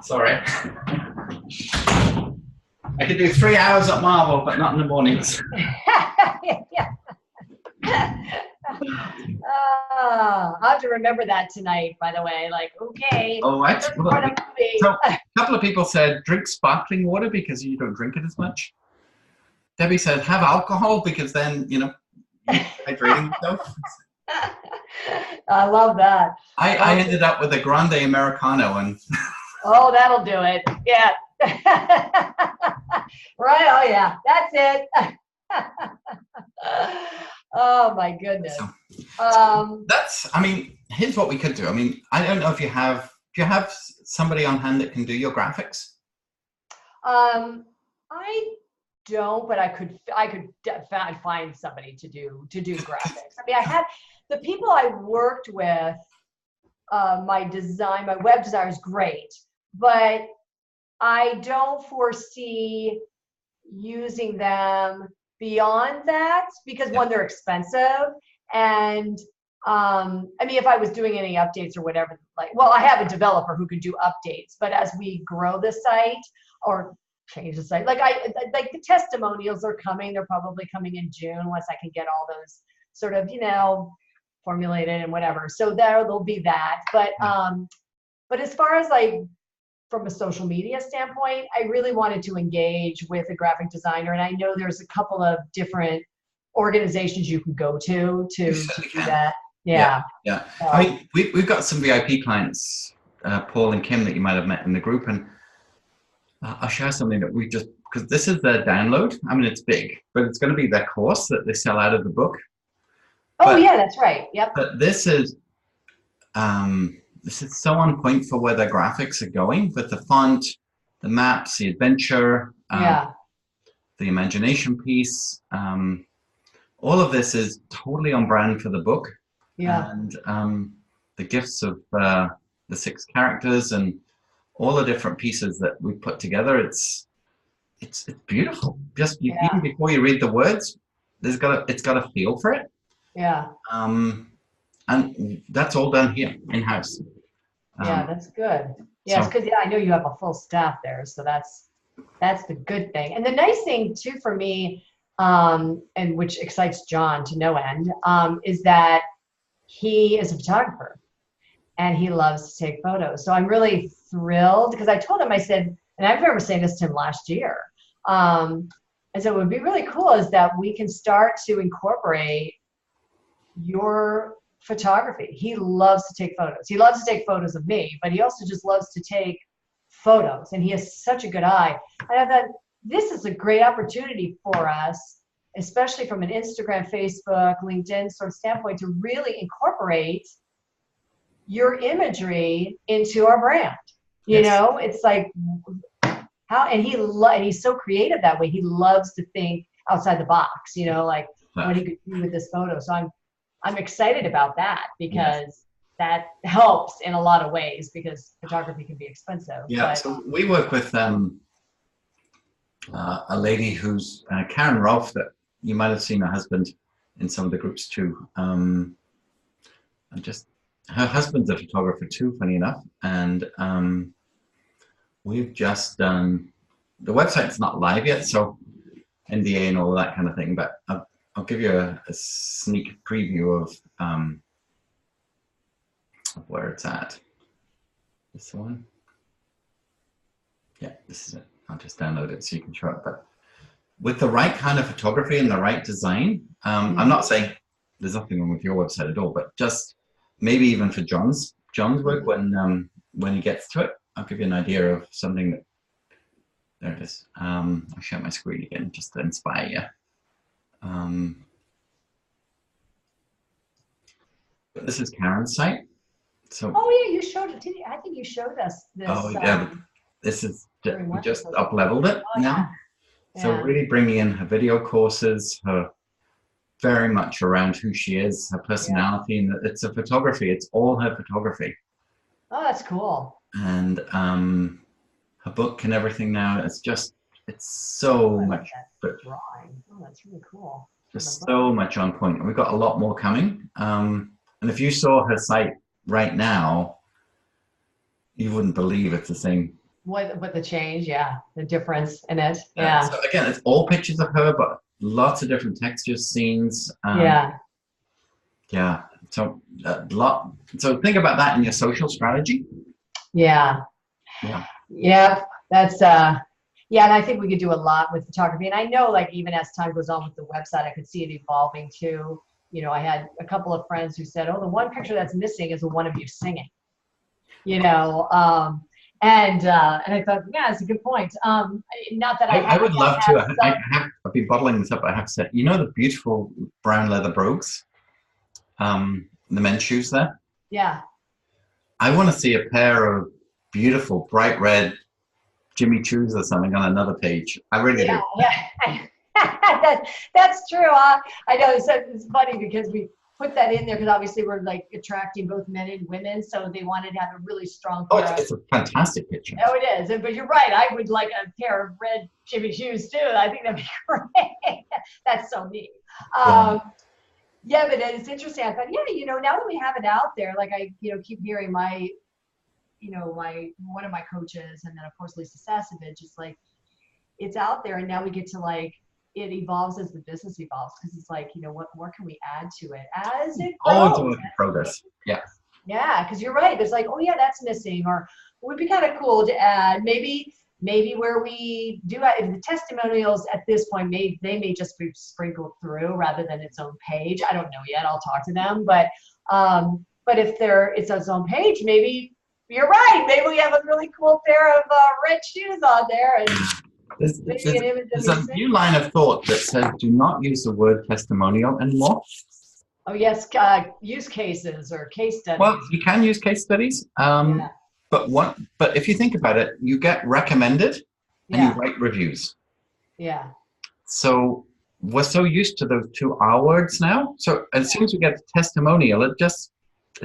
Sorry. I could do 3 hours at Marvel, but not in the mornings. I'll have to remember that tonight, by the way. Like, okay. Oh, what? So, a couple of people said drink sparkling water because you don't drink it as much. Debbie said have alcohol because then, you're hydrating yourself. I love that. I ended up with a grande Americano and... Oh, that'll do it. Yeah. Right. Oh, yeah. That's it. Oh, my goodness. Here's what we could do. I mean, I don't know if do you have somebody on hand that can do your graphics? I don't, but I could find somebody to do graphics. I mean, I had the people I worked with, my web designer is great, but I don't foresee using them beyond that because one, they're expensive, and if I was doing any updates or whatever, I have a developer who can do updates, but as we grow the site or change the site, the testimonials are coming. They're probably coming in June once I can get all those sort of, formulated and whatever. So there'll be that. But as far as from a social media standpoint, I really wanted to engage with a graphic designer, and I know there's a couple of different organizations you can go to You do certainly can. that. Yeah. Yeah. So, I mean, we've got some VIP clients, Paul and Kim, that you might have met in the group, and I'll share something that we just, because this is their download. I mean, it's big, but it's going to be their course that they sell out of the book. oh yeah, that's right. Yep. But this is so on point for where their graphics are going with the font, the maps, the adventure, Yeah. the imagination piece. All of this is totally on brand for the book. Yeah. And the gifts of the 6 characters and all the different pieces that we put together, it's beautiful. Just even before you read the words, it's got a feel for it. Yeah. And that's all done here in-house. Yeah, that's good. Yes, because I know you have a full staff there, so that's the good thing. And the nice thing too for me, and which excites John to no end, is that he is a photographer and he loves to take photos. So I'm really thrilled because I told him, I said, and I remember saying this to him last year. I said, what would be really cool is that we can start to incorporate your photography. He loves to take photos. He loves to take photos of me, but he also just loves to take photos, and he has such a good eye. And I thought this is a great opportunity for us, especially from an Instagram, Facebook, LinkedIn sort of standpoint, to really incorporate your imagery into our brand. You know, it's like how, and he's so creative that way. He loves to think outside the box, you know, like what he could do with this photo. So I'm excited about that because that helps in a lot of ways because photography can be expensive. Yeah, but, so we work with a lady who's Karen Rolfe, that you might have seen her husband in some of the groups too. And just her husband's a photographer too, funny enough. And we've just done, the website's not live yet, so NDA and all that kind of thing, but I'll give you a sneak preview of where it's at. This one? Yeah, this is it. I'll just download it so you can show it. But with the right kind of photography and the right design, I'm not saying there's nothing wrong with your website at all, but just maybe even for John's work when he gets to it, I'll give you an idea of something that, there it is. I'll share my screen again just to inspire you. But this is Karen's site. So, oh yeah, you showed it. I think you showed us this. Oh yeah, but this is we just up leveled it now. Yeah. So really bringing in her video courses, her very much around who she is, her personality, and it's a photography. It's all her photography. Oh, that's cool. And her book and everything now. It's so much. That drawing. Oh, that's really cool. Just so much on point. And we've got a lot more coming. And if you saw her site right now, you wouldn't believe it's the same. What the change, the difference in it, So again, it's all pictures of her, but lots of different textures, scenes. So So think about that in your social strategy. That's and I think we could do a lot with photography. And I know, like, even as time goes on with the website, I could see it evolving too. You know, I had a couple of friends who said, "Oh, the one picture that's missing is the one of you singing." You know, and I thought, yeah, it's a good point. Not that I would love to. I've been bottling this up. I have to say, you know, the beautiful brown leather brogues, the men's shoes there. Yeah. I want to see a pair of beautiful bright red Jimmy Choos or something on another page. I really do. Yeah. That's true. I know it's funny because we put that in there because obviously we're like attracting both men and women, so they wanted to have a really strong pair. Oh, it's a fantastic picture. Oh, it is. But you're right. I would like a pair of red Jimmy Choos too. I think that'd be great. That's so neat. Yeah, but it's interesting. I thought, you know, now that we have it out there, like I, you know, keep hearing one of my coaches, and then of course Lisa Sasevich, is like, it's out there, and now we get to, like, it evolves as the business evolves, because it's like, you know, what more can we add to it as it grows? Always a work in progress. Yeah, because you're right. There's like, oh yeah, that's missing, or it would be kind of cool to add. Maybe maybe where we do if the testimonials at this point, they may just be sprinkled through rather than its own page. I don't know yet. I'll talk to them. But if it's its own page, maybe you're right. Maybe we have a really cool pair of red shoes on there, and maybe an image of there's a new line of thought that says do not use the word testimonial anymore. Oh yes, use cases or case studies. Well, you can use case studies, but if you think about it, you get recommended and you write reviews. Yeah. So we're so used to those two R words now. So as soon as we get the testimonial, it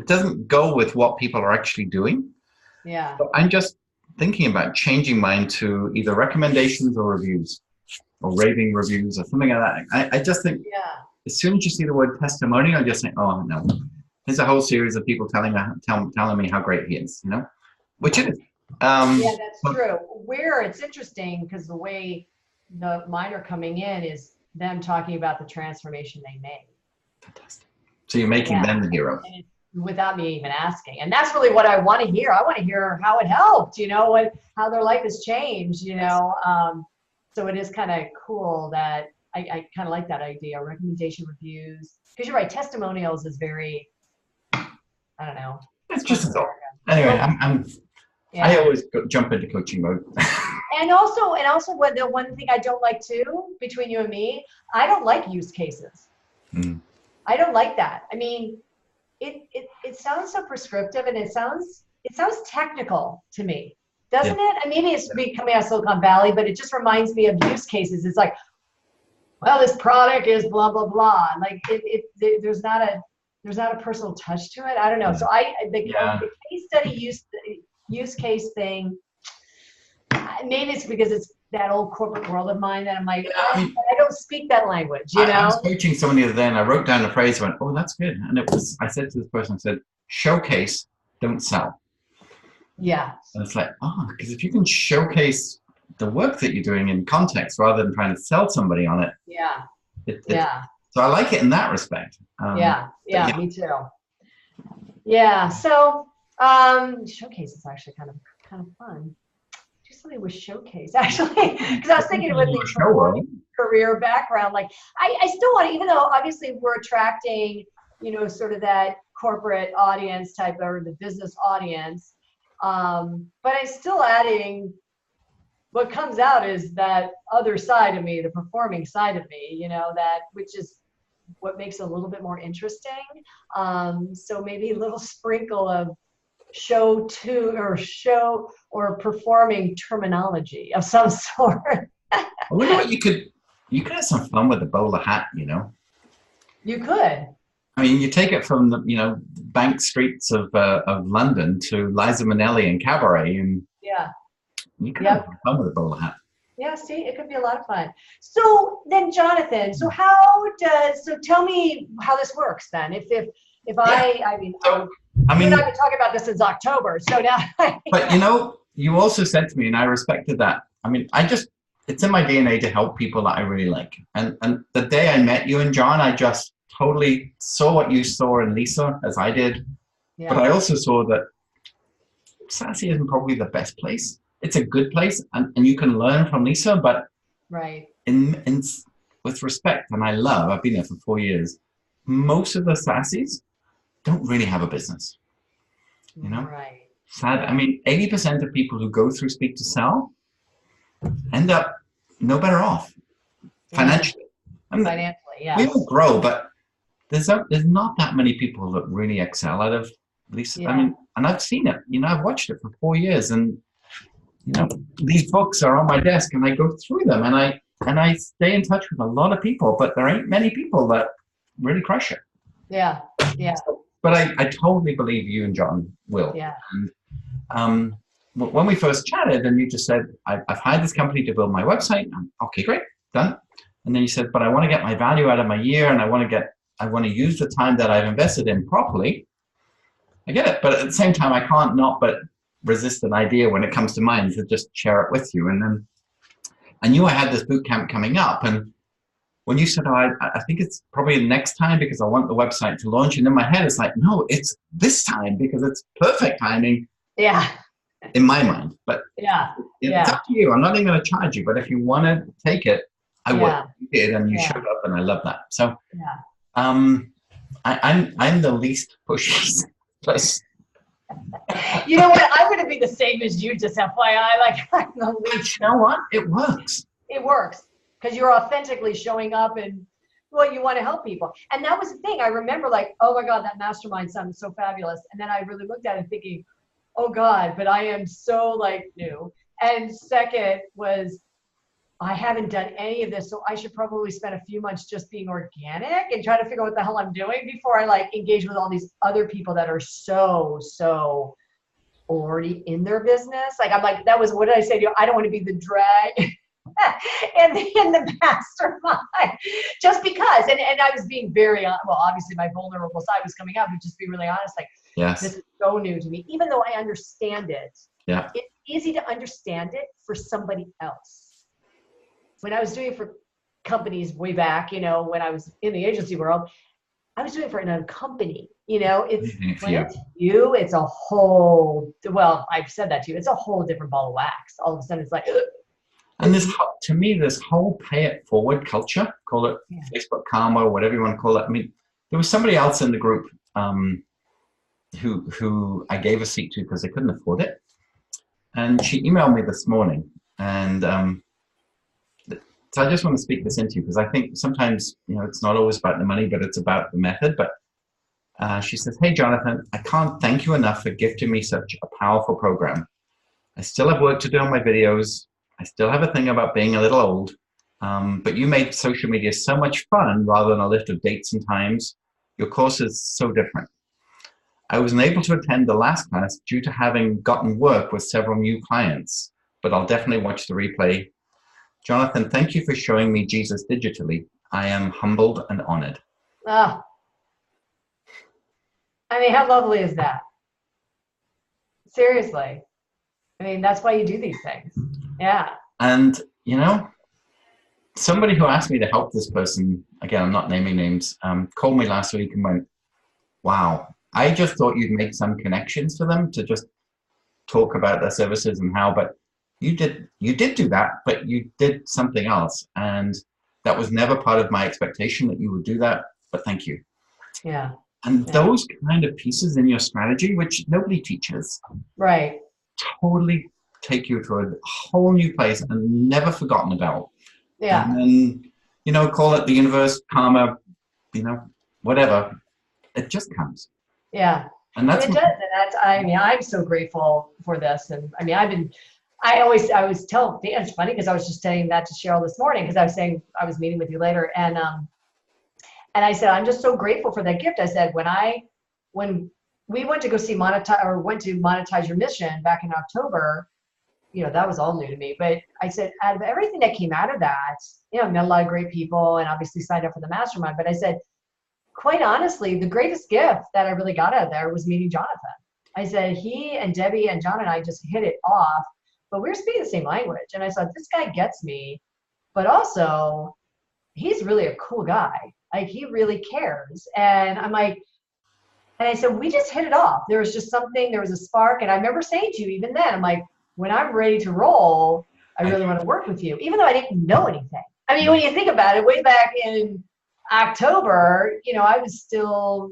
doesn't go with what people are actually doing. Yeah. So I'm just thinking about changing mine to either recommendations or reviews, or raving reviews or something like that. I just think as soon as you see the word testimonial, I just think, oh no, there's a whole series of people telling me how great he is, which it is. Yeah, that's true. Where it's interesting because the way mine are coming in is them talking about the transformation they made. Fantastic. So you're making them the hero. And without me even asking. And that's really what I want to hear. I want to hear how it helped, how their life has changed, So it is kind of cool that I kind of like that idea, recommendation reviews. Because you're right, testimonials is very, I don't know. It's just so. Anyway, I always jump into coaching mode. And also the one thing I don't like too, between you and me, I don't like use cases. I don't like that. I mean, it sounds so prescriptive and it sounds technical to me, doesn't it? I mean, it's coming out of Silicon Valley, but it just reminds me of use cases. It's like, well, this product is blah blah blah. Like there's not a personal touch to it. I don't know. So the case study use case thing. Maybe it's because it's that old corporate world of mine that I'm like, I don't speak that language, I was coaching someone the other day and I wrote down a phrase and went, oh, that's good. And I said to this person, I said, showcase, don't sell. Yeah. And it's like, because if you can showcase the work that you're doing in context rather than trying to sell somebody on it. Yeah. So I like it in that respect. Me too. Yeah. So showcase is actually kind of fun. Something with showcase actually, because I was thinking with the career background, like I still want to, even though obviously we're attracting, sort of that corporate audience type or the business audience, but I'm still adding. What comes out is that other side of me, the performing side of me, which is what makes it a little bit more interesting. So maybe a little sprinkle of show or performing terminology of some sort. I wonder what you could have some fun with the bowler hat, You could. I mean, you take it from the bank streets of London to Liza Minnelli and Cabaret, and you could have fun with a bowler hat. Yeah, see, it could be a lot of fun. So then, Jonathan, tell me how this works then. If you and I have been talking about this since October, so now. But you also said to me, and I respected that. I mean, it's in my DNA to help people that I really like. And the day I met you and John, I just totally saw what you saw in Lisa, as I did. Yeah. But I also saw that Sassy isn't probably the best place. It's a good place, and you can learn from Lisa, but with respect, and I've been there for 4 years, most of the Sassies don't really have a business, Right. Sad. I mean, 80% of people who go through Speak to Sell end up no better off financially. Yeah. We all grow, but there's not that many people that really excel out of Lisa. Yeah. I mean, and I've seen it. I've watched it for 4 years, and these books are on my desk, and I go through them, and I stay in touch with a lot of people, but there ain't many people that really crush it. Yeah. Yeah. But I totally believe you and John will. Yeah. And when we first chatted, and you just said, I've hired this company to build my website. Okay, great, done. And then you said, but I want to get my value out of my year, and I want to use the time that I've invested in properly. I get it, but at the same time, I can't not but resist an idea when it comes to mind to just share it with you. And then I knew I had this boot camp coming up, and when you said, I think it's probably the next time because I want the website to launch, and in my head it's like, no, it's this time because it's perfect timing. Yeah. in my mind. But Yeah. it's Yeah. up to you. I'm not even going to charge you, but if you want to take it, I would. Yeah. You did, and you Yeah. showed up, and I love that. So, Yeah. I'm the least pushy person. You know what? I'm going to be the same as you, just FYI. Like, I'm the But least. you know what? It works. It works because you're authentically showing up and, well, you want to help people. And that was the thing. I remember, like, oh my God, that mastermind sounded so fabulous. And then I really looked at it thinking, oh God, but I am so like new. And second was, I haven't done any of this, so I should probably spend a few months just being organic and try to figure out what the hell I'm doing before I like engage with all these other people that are so already in their business. Like, I'm like, that was, what did I say to you? I don't want to be the drag in the mastermind, just because. And I was being very, well, obviously my vulnerable side was coming out, but just be really honest, like, Yes. this is so new to me, even though I understand it. Yeah. It's easy to understand it for somebody else. When I was doing it for companies way back, you know, when I was in the agency world, I was doing it for a company, you know, it's when it's you, it's a whole, well, I've said that to you, it's a whole different ball of wax. All of a sudden it's like, and this, to me, this whole pay it forward culture, call it Facebook karma, whatever you want to call it. I mean, there was somebody else in the group who I gave a seat to because they couldn't afford it. And she emailed me this morning, and so I just want to speak this into you because I think sometimes, you know, it's not always about the money, but it's about the method. But she says, hey, Jonathan, I can't thank you enough for gifting me such a powerful program. I still have work to do on my videos. I still have a thing about being a little old, but you made social media so much fun rather than a list of dates and times. Your course is so different. I wasn't able to attend the last class due to having gotten work with several new clients, but I'll definitely watch the replay. Jonathan, thank you for showing me Jesus digitally. I am humbled and honored. I mean, how lovely is that? Seriously. I mean, that's why you do these things. Yeah. And, you know, somebody who asked me to help this person, again, I'm not naming names, called me last week and went, wow, I just thought you'd make some connections for them to just talk about their services and how, but you did do that, but you did something else. And that was never part of my expectation that you would do that, but thank you. Yeah. And those kind of pieces in your strategy, which nobody teaches, right, totally take you to a whole new place and never forgotten about. Yeah. And then, you know, call it the universe, karma, you know, whatever. It just comes. Yeah. And that's, it does. And that's, I mean, I'm so grateful for this. And I mean, I always tell, it's funny because I was just saying that to Cheryl this morning, because I was saying, I was meeting with you later. And I said, I'm just so grateful for that gift. I said, when we went to go see Monetize Your Mission back in October, you know, that was all new to me. But I said, out of everything that came out of that, you know, I met a lot of great people and obviously signed up for the mastermind. But I said, quite honestly, the greatest gift that I really got out of there was meeting Jonathan. I said, he and Debbie and John and I just hit it off, but we were speaking the same language. And I said, this guy gets me, but also he's really a cool guy. Like, he really cares. And I'm like, and I said, we just hit it off. There was just something, there was a spark. And I remember saying to you even then, I'm like, when I'm ready to roll, I really want to work with you, even though I didn't know anything. I mean, when you think about it, way back in October, you know, I was still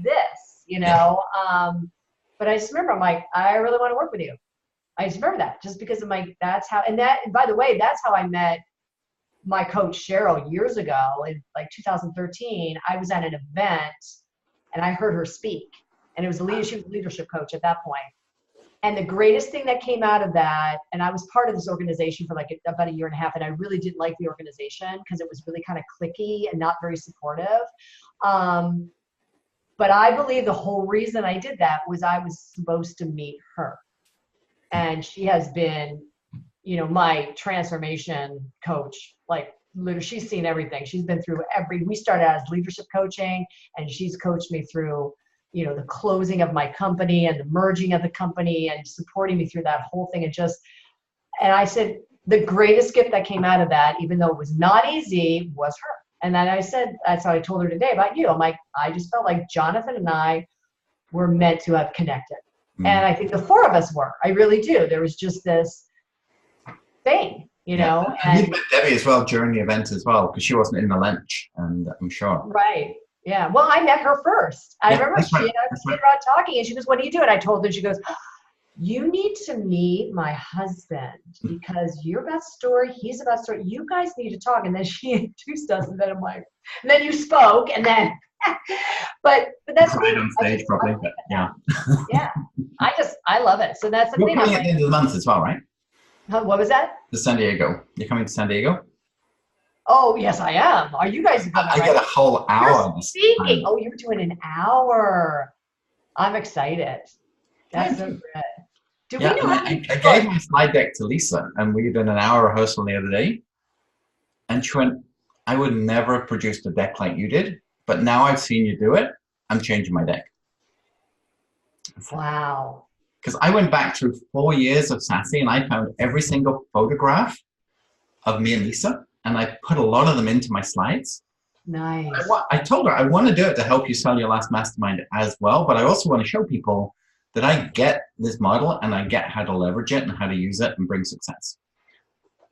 this, you know, but I just remember, I'm like, I really want to work with you. I just remember that just because of that's how, and by the way, that's how I met my coach Cheryl years ago in like 2013. I was at an event and I heard her speak, and it was she was a leadership coach at that point. And the greatest thing that came out of that, and I was part of this organization for like about a year and a half, and I really didn't like the organization because it was really kind of cliquey and not very supportive. But I believe the whole reason I did that was I was supposed to meet her. And she has been, you know, my transformation coach. Like, literally, she's seen everything. She's been through we started out as leadership coaching, and she's coached me through, you know, the closing of my company and the merging of the company and supporting me through that whole thing. And I said, the greatest gift that came out of that, even though it was not easy, was her. And then I said, that's how I told her today about you. I'm like, I just felt like Jonathan and I were meant to have connected. And I think the four of us were. I really do. There was just this thing, you know. And you met Debbie as well during the event as well, because she wasn't in the lunch, and I'm sure. Right. Yeah. Well, I met her first. I remember she and I were sitting around talking, and she goes, "What do you do?" And I told her. She goes, "You need to meet my husband because you're about story. He's about story. You guys need to talk." And then she introduced us, and then I'm like, and then you spoke, and then, but that's right on stage probably, but yeah. Yeah. I love it. So that's the You're thing. coming at the end of the month as well, right? What was that? To San Diego. You're coming to San Diego? Oh, yes, I am. Are you guys coming? I get a whole hour. You're speaking. Oh, you're doing an hour. I'm excited. That's so good. Do we know how I gave my slide deck to Lisa, and we did an hour rehearsal the other day. And she went, "I would never have produced a deck like you did, but now I've seen you do it, I'm changing my deck." Wow. Because I went back through 4 years of Sassy, and I found every single photograph of me and Lisa, and I put a lot of them into my slides. Nice. I told her I want to do it to help you sell your last mastermind as well, but I also want to show people that I get this model and I get how to leverage it and how to use it and bring success.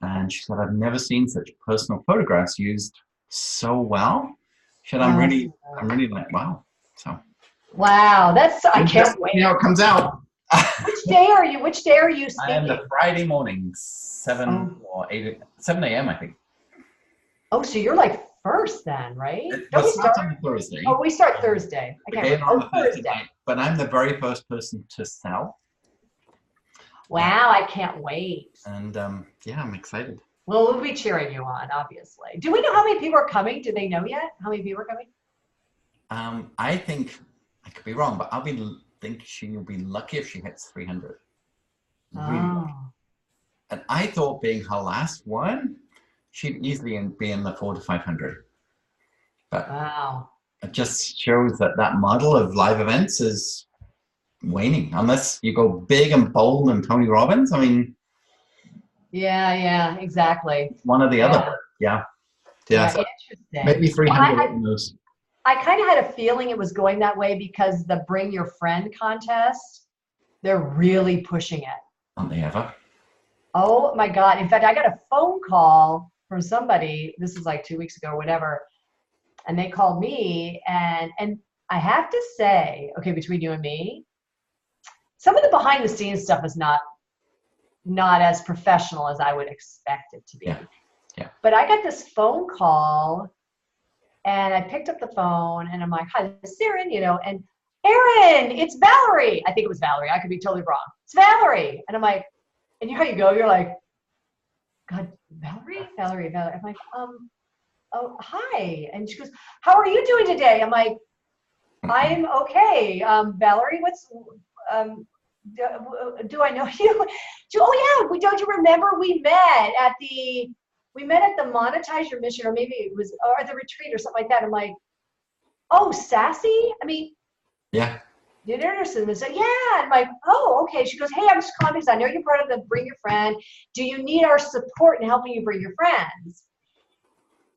And she said, "I've never seen such personal photographs used so well." She said, I'm really like, wow. So. Wow, I can't wait. You know, it comes out. Which day are you speaking? I am the Friday morning, 7 or 8, 7 a.m. I think. Oh, so you're like first then, right? Don't we start on Thursday? Oh, we start Thursday. I can't remember. Thursday night, but I'm the very first person to sell. Wow, I can't wait. And yeah, I'm excited. Well, we'll be cheering you on, obviously. Do we know how many people are coming? Do they know yet? How many people are coming? I think, I could be wrong, but think she will be lucky if she hits 300. Really lucky. And I thought being her last one, she'd easily be in the 400 to 500. But wow. It just shows that model of live events is waning, unless you go big and bold and Tony Robbins. I mean, yeah, exactly. One or the other. Yeah. So maybe 300. I kind of had a feeling it was going that way because the Bring Your Friend contest, they're really pushing it. Aren't they ever? Oh my God. In fact, I got a phone call from somebody, this is like 2 weeks ago or whatever, and they called me and I have to say, okay, between you and me, some of the behind the scenes stuff is not as professional as I would expect it to be. Yeah. But I got this phone call and I picked up the phone and I'm like, "Hi, this is Erin, and Erin, it's Valerie." I think it was Valerie. I could be totally wrong. "It's Valerie." And I'm like, and you know how you go, you're like, "God, Valerie. I'm like, oh, hi. And she goes, "How are you doing today?" I'm like, "I'm okay. Valerie, do I know you?" "Oh yeah, don't you remember we met at the Monetize Your Mission, or maybe it was or the retreat or something like that." I'm like, "Oh, Sassy? I mean, yeah. Did Anderson?" And said, "Yeah." I'm like, "Oh, okay." She goes, "Hey, I'm just calling because I know you're part of the Bring Your Friend. Do you need our support in helping you bring your friends?"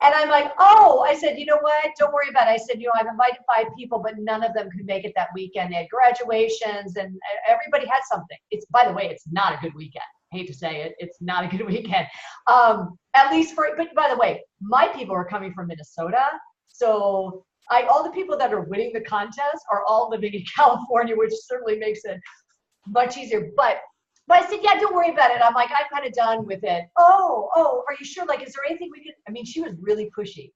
And I'm like, "Oh," I said, "You know what? Don't worry about it." I said, "I've invited 5 people, but none of them could make it that weekend. They had graduations and everybody had something." By the way, it's not a good weekend. I hate to say it. It's not a good weekend. At least but by the way, my people are coming from Minnesota. So all the people that are winning the contest are all living in California, which certainly makes it much easier. But I said, "Yeah, don't worry about it." I'm like, "I'm kind of done with it." Oh, are you sure? Like, is there anything we could, I mean, she was really pushy.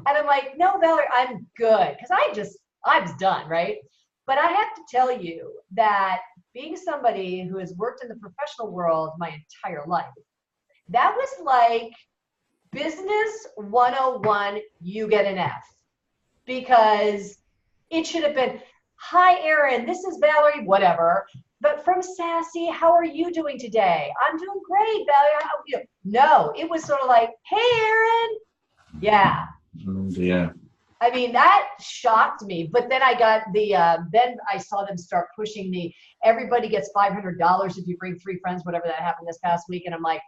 And I'm like, "No, Valerie, I'm good." Because I was done, right? But I have to tell you that being somebody who has worked in the professional world my entire life, that was like business 101, you get an F. Because it should have been, "Hi, Erin, this is Valerie," whatever. But from Sassy, "How are you doing today?" "I'm doing great, Valerie. How are you?" No, it was sort of like, "Hey, Erin." Yeah. Yeah. I mean, that shocked me. But then I got then I saw them start pushing the, everybody gets $500 if you bring 3 friends, whatever that happened this past week. And I'm like,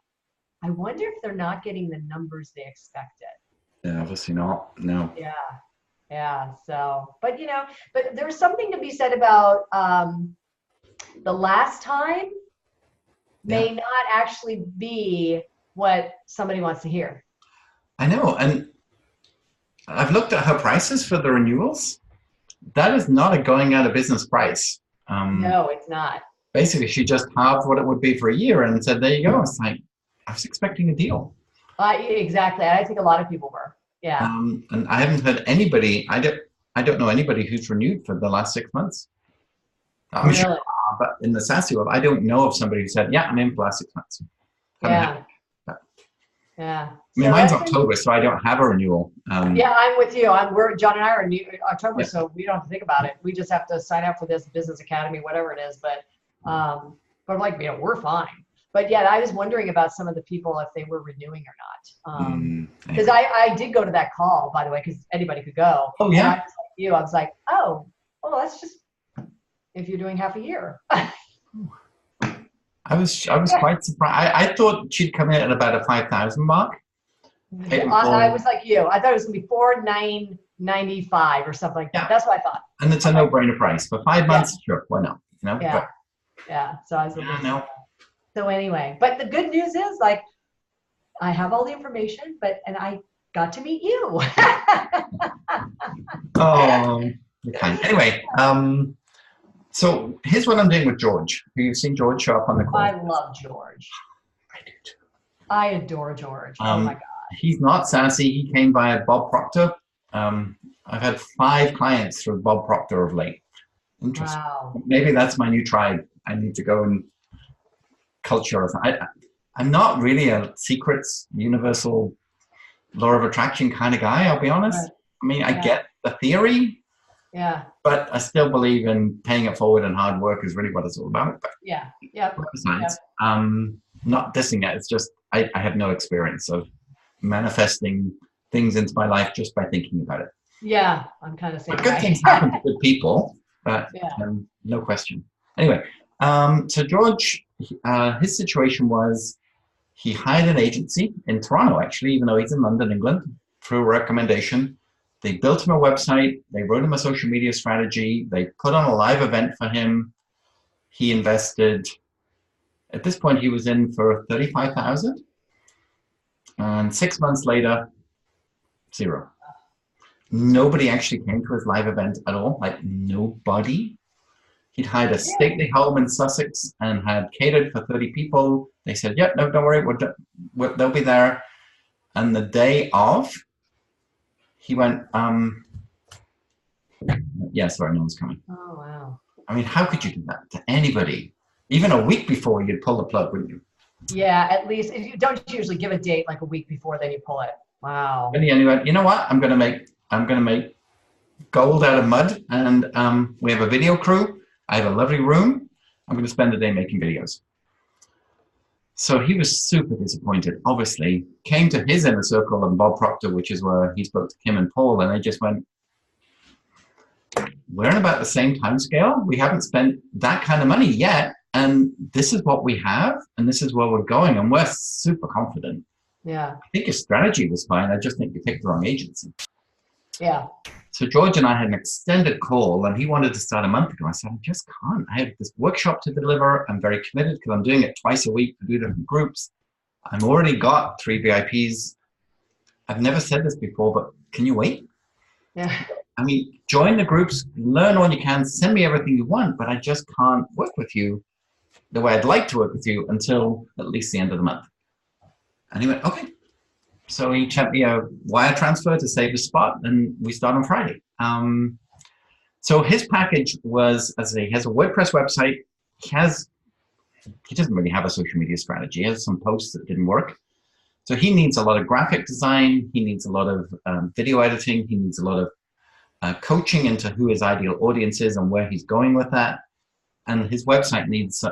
I wonder if they're not getting the numbers they expected. Yeah, obviously not. No. Yeah. So, but but there's something to be said about, the last time may not actually be what somebody wants to hear. I know. And I've looked at her prices for the renewals. That is not a going out of business price. No, it's not. Basically, she just halved what it would be for a year and said, there you go. It's like, I was expecting a deal. Exactly. I think a lot of people were. Yeah. And I haven't heard anybody, I don't know anybody who's renewed for the last 6 months. I'm Really? sure, but in the SASE world, I don't know of somebody who said, yeah, I'm in for the last 6 months. Yeah. Yeah. I mean, mine's October, so I don't have a renewal. Yeah, I'm with you. John and I are new October, Yeah. so we don't have to think about it. We just have to sign up for this business academy, whatever it is. But like, we're fine. But yeah, I was wondering about some of the people if they were renewing or not. Because I did go to that call, by the way, because anybody could go. Oh yeah. And I was like you. I was like, oh, well, that's just if you're doing half a year. I was quite surprised. I thought she'd come in at about a 5,000 mark. I was like you. I thought it was gonna be $4,995 or something like that. Yeah. That's what I thought. And it's a no-brainer price for 5 months. Sure, why not? You know. Yeah. But, Yeah. So I was. no. So anyway, but the good news is, like, I have all the information, and I got to meet you. Oh, you're kind. Anyway, so here's what I'm doing with George. You've seen George show up on the call. I love George. I do too. I adore George. Oh my God. He's not sassy. He came via Bob Proctor. I've had 5 clients through Bob Proctor of late. Interesting. Wow. Maybe that's my new tribe. I need to go and culture. I'm not really a secrets, universal law of attraction kind of guy, I'll be honest. Right. I mean, I get the theory. Yeah. But I still believe in paying it forward and hard work is really what it's all about. But Yeah. Yeah. besides, not dissing it. It's just I have no experience of manifesting things into my life just by thinking about it. Yeah. I'm kind of saying. But good things happen to good people, but Yeah. no question. Anyway, so George, his situation was he hired an agency in Toronto, actually, even though he's in London, England, through a recommendation. They built him a website. They wrote him a social media strategy. They put on a live event for him. He invested, at this point, he was in for 35,000. And 6 months later, 0. Nobody actually came to his live event at all, like nobody. He'd hired a stately home in Sussex and had catered for 30 people. They said, yeah, no, don't worry, they'll be there. And the day of, he went, yeah, sorry, no one's coming. Oh, wow. I mean, how could you do that to anybody? Even a week before, you'd pull the plug, wouldn't you? Yeah, at least. You don't usually give a date like a week before, then you pull it. Wow. And he went, you know what? I'm gonna make gold out of mud, and we have a video crew. I have a lovely room. I'm gonna spend the day making videos. So he was super disappointed, obviously. Came to his inner circle and Bob Proctor, which is where he spoke to Kim and Paul, and they just went, we're in about the same time scale. We haven't spent that kind of money yet, and this is what we have, and this is where we're going, and we're super confident. Yeah. I think your strategy was fine. I just think you picked the wrong agency. Yeah. So George and I had an extended call, and he wanted to start a month ago. I said, I just can't. I have this workshop to deliver. I'm very committed because I'm doing it twice a week for 2 different groups. I've already got 3 VIPs. I've never said this before, but can you wait? Yeah. I mean, join the groups, learn all you can, send me everything you want, but I just can't work with you the way I'd like to work with you until at least the end of the month. And he went, okay. So he sent me a wire transfer to save his spot, and we start on Friday. So his package was, as he has a WordPress website. He doesn't really have a social media strategy. He has some posts that didn't work. So he needs a lot of graphic design. He needs a lot of video editing. He needs a lot of coaching into who his ideal audience is and where he's going with that. And his website needs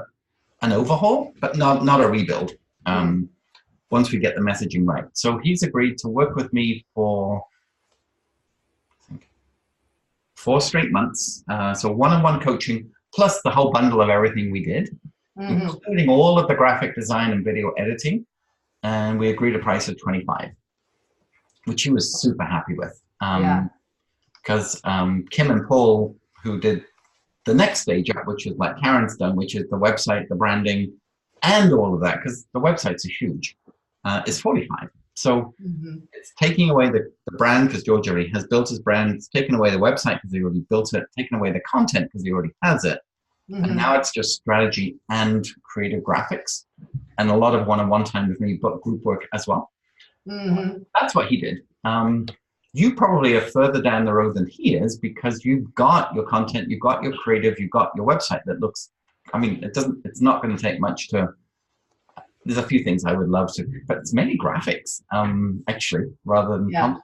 an overhaul, but not a rebuild. Once we get the messaging right. So he's agreed to work with me for, I think, 4 straight months. So one-on-one coaching, plus the whole bundle of everything we did, including all of the graphic design and video editing. And we agreed a price of $25, which he was super happy with. Because Kim and Paul, who did the next stage up, which is like Karen's done, which is the website, the branding, and all of that, because the websites are huge, is 45. So it's taking away the brand because George already has built his brand. It's taken away the website because he already built it. Taken away the content because he already has it. And now it's just strategy and creative graphics and a lot of one-on-one time with me, but group work as well. That's what he did. You probably are further down the road than he is because you've got your content, you've got your creative, you've got your website that looks, I mean, it's not going to take much to, there's a few things I would love to, but it's mainly graphics, actually, rather than content.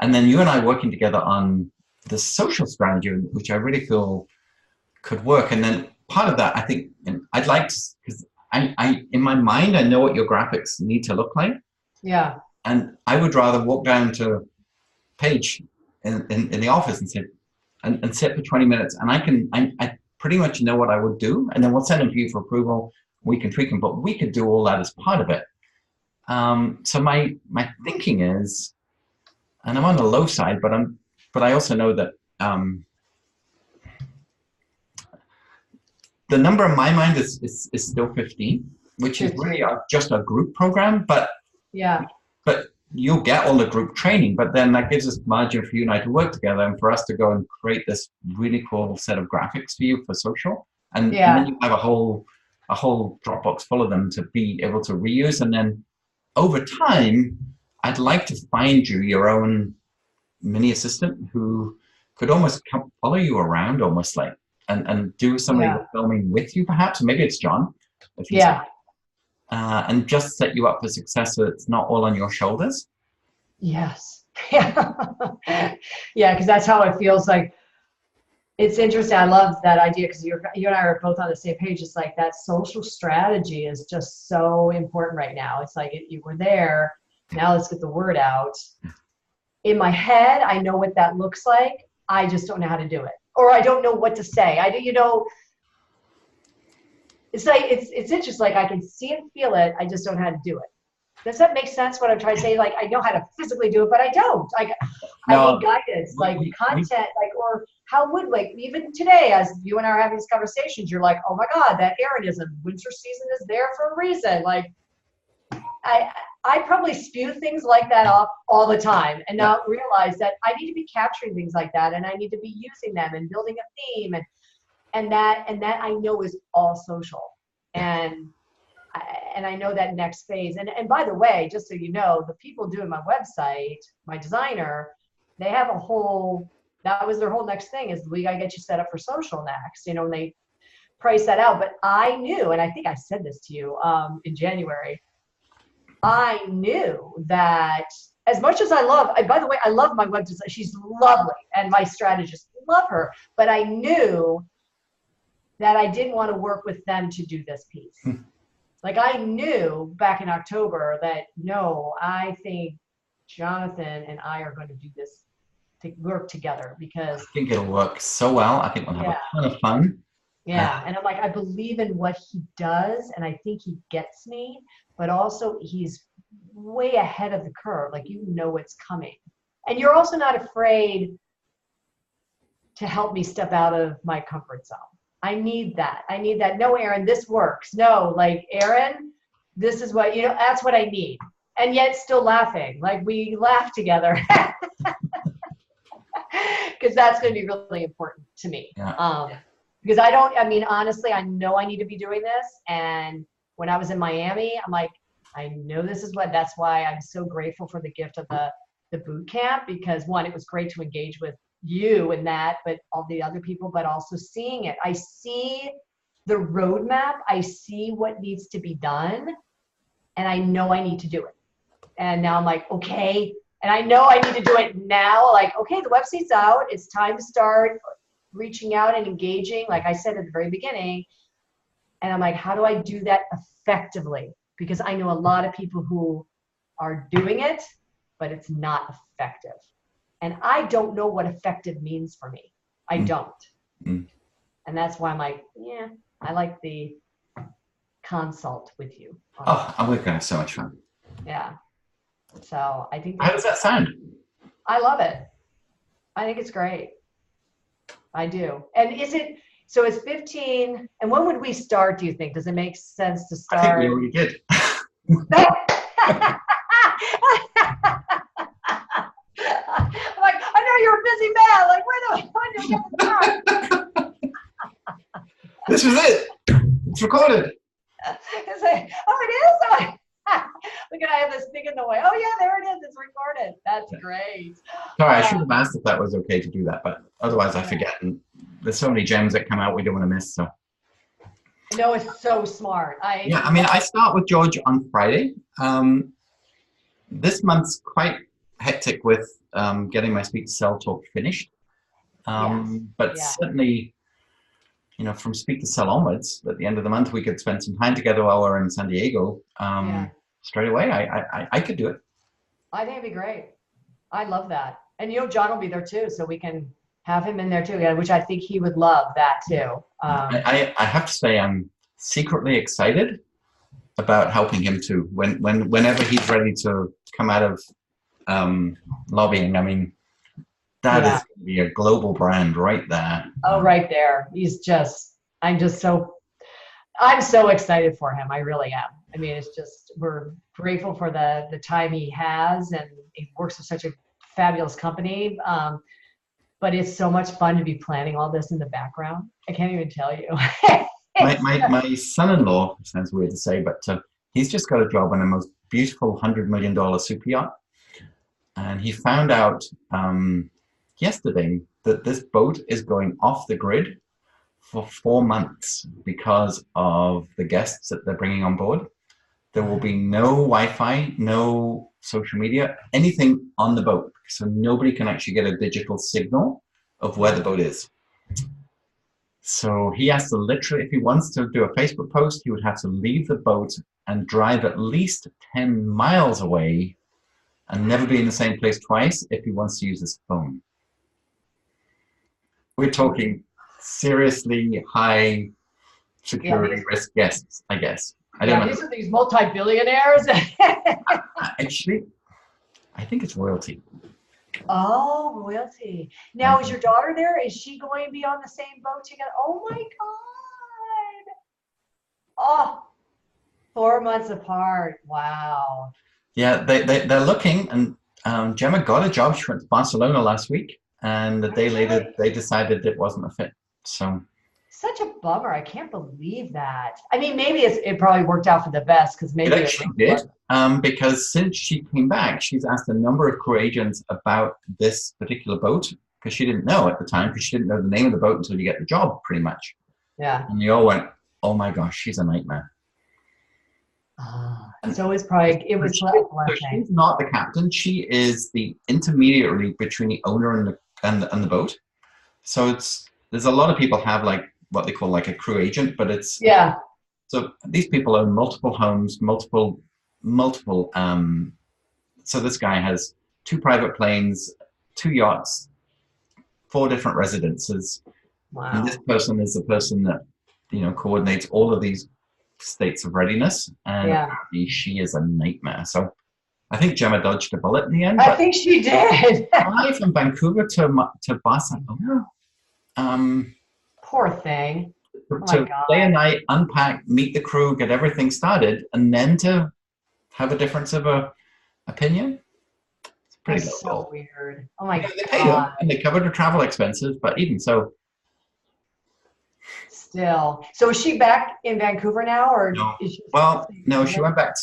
And then you and I working together on the social strategy, which I really feel could work. And then part of that, I think, and I'd like to, because I in my mind, I know what your graphics need to look like. Yeah. And I would rather walk down to Paige in the office and sit and sit for 20 minutes. And I pretty much know what I would do. And then we'll send them to you for approval. We can tweak them, but we could do all that as part of it. So my thinking is, and I'm on the low side, but I also know that the number in my mind is still 15, which is really just a group program, but you'll get all the group training, but then that gives us margin for you and I to work together and for us to go and create this really cool set of graphics for you for social. And then you have a whole Dropbox full of them to be able to reuse. And then over time, I'd like to find you your own mini assistant who could almost follow you around almost like, and do some of the filming with you perhaps. Maybe it's John. If he's and just set you up for success so it's not all on your shoulders. Yes. Yeah, because that's how it feels like. It's interesting. I love that idea because you and I are both on the same page. It's like that social strategy is just so important right now. It's like you were there. Now let's get the word out. In my head, I know what that looks like. I just don't know how to do it. Or I don't know what to say. It's like, it's interesting. Like I can see and feel it. I just don't know how to do it. Does that make sense what I'm trying to say? Like I know how to physically do it, but I don't. I need guidance, like content, or how would, even today, as you and I are having these conversations, you're like, oh my God, that Erinism, winter season is there for a reason. Like I probably spew things like that off all the time and not realize that I need to be capturing things like that and I need to be using them and building a theme and that I know is all social. And I know that next phase. And by the way, just so you know, the people doing my website, my designer, they have that was their whole next thing is we got to get you set up for social next, and they price that out. But I knew, and I think I said this to you in January, I knew that as much as by the way, I love my web designer. She's lovely. And my strategist, love her. But I knew that I didn't want to work with them to do this piece. Like I knew back in October that, no, I think Jonathan and I are going to do this, to work together because I think it'll work so well. I think we'll have a ton of fun. Yeah. And I'm like, I believe in what he does and I think he gets me, but also he's way ahead of the curve. Like, what's coming. And you're also not afraid to help me step out of my comfort zone. I need that. No, Erin, this works. No, like, Erin, this is what, that's what I need. And yet still laughing. Like, we laugh together. Because that's going to be really important to me. Because honestly, I know I need to be doing this. And when I was in Miami, I'm like, I know that's why I'm so grateful for the gift of the boot camp, because one, it was great to engage with you and that, but all the other people, but also seeing it. I see the roadmap. I see what needs to be done. And I know I need to do it. And now I'm like, okay. And I know I need to do it now. Like, okay, the website's out. It's time to start reaching out and engaging, like I said at the very beginning. And I'm like, how do I do that effectively? Because I know a lot of people who are doing it, but it's not effective. And I don't know what effective means for me. I don't. And that's why I'm like, I like the consult with you. Oh, we're going to have so much fun. Yeah. So I think. How does that sound? I love it. I think it's great. I do. And is So it's 15. And when would we start, do you think? Does it make sense to I think we start? already did. I'm like, I know you're a busy man. Like, when do you get the time? This was it. It's recorded. It's like, oh, it is? I'm like, look at, I have this thing in the way. Oh, yeah, there it is. It's recorded. That's great. Sorry, I should have asked if that was okay to do that, but otherwise I forget. And there's so many gems that come out we don't want to miss. So No, it's so smart. yeah, I mean, I start with George on Friday. This month's quite hectic with getting my Speak to Sell talk finished. But certainly, you know, from Speak to Sell onwards, at the end of the month, we could spend some time together while we're in San Diego. Straight away, I could do it. I think it'd be great. I love that. And you know, John will be there too, so we can have him in there too, which I think he would love that too. I have to say I'm secretly excited about helping him too. Whenever he's ready to come out of lobbying, I mean, that is going to be a global brand right there. Oh, right there. I'm so excited for him. I really am. I mean, it's just, we're grateful for the time he has, and he works with such a fabulous company. But it's so much fun to be planning all this in the background. I can't even tell you. my son-in-law, sounds weird to say, but he's just got a job on the most beautiful $100 million super yacht. And he found out yesterday that this boat is going off the grid for 4 months because of the guests that they're bringing on board. There will be no Wi-Fi, no social media, anything on the boat. So nobody can actually get a digital signal of where the boat is. So he has to literally, if he wants to do a Facebook post, he would have to leave the boat and drive at least 10 miles away and never be in the same place twice if he wants to use his phone. We're talking seriously high security risk guests, I guess. I don't know. These are these multi-billionaires. Actually, I think it's royalty. Oh, royalty. Now, is your daughter there? Is she going to be on the same boat together? Oh my God. Oh, 4 months apart. Wow. Yeah, they're looking, and Gemma got a job. She went to Barcelona last week, and the day later they decided it wasn't a fit. So such a bummer. I can't believe that. I mean, maybe it probably worked out for the best, because maybe it actually did. Because since she came back, she's asked a number of crew agents about this particular boat, because she didn't know at the time, because she didn't know the name of the boat until you get the job, pretty much. Yeah. And they all went, "Oh my gosh, she's a nightmare." So it was so she's not the captain. She is the intermediary between the owner and the boat. So there's a lot of people have like what they call like a crew agent, but it's so these people own multiple homes, multiple. So this guy has 2 private planes, 2 yachts, 4 different residences. Wow. And this person is the person that, you know, coordinates all of these states of readiness, and apparently she is a nightmare. So I think Gemma dodged a bullet in the end. I think she did. Fly from Vancouver to Barcelona. Poor thing. To stay a night, unpack, meet the crew, get everything started, and then to have a difference of opinion. It's pretty That's low. So weird. Oh my God. They paid her, and they covered her travel expenses, but even so. Still. So is she back in Vancouver now, or no. is she? Well, no, she went back.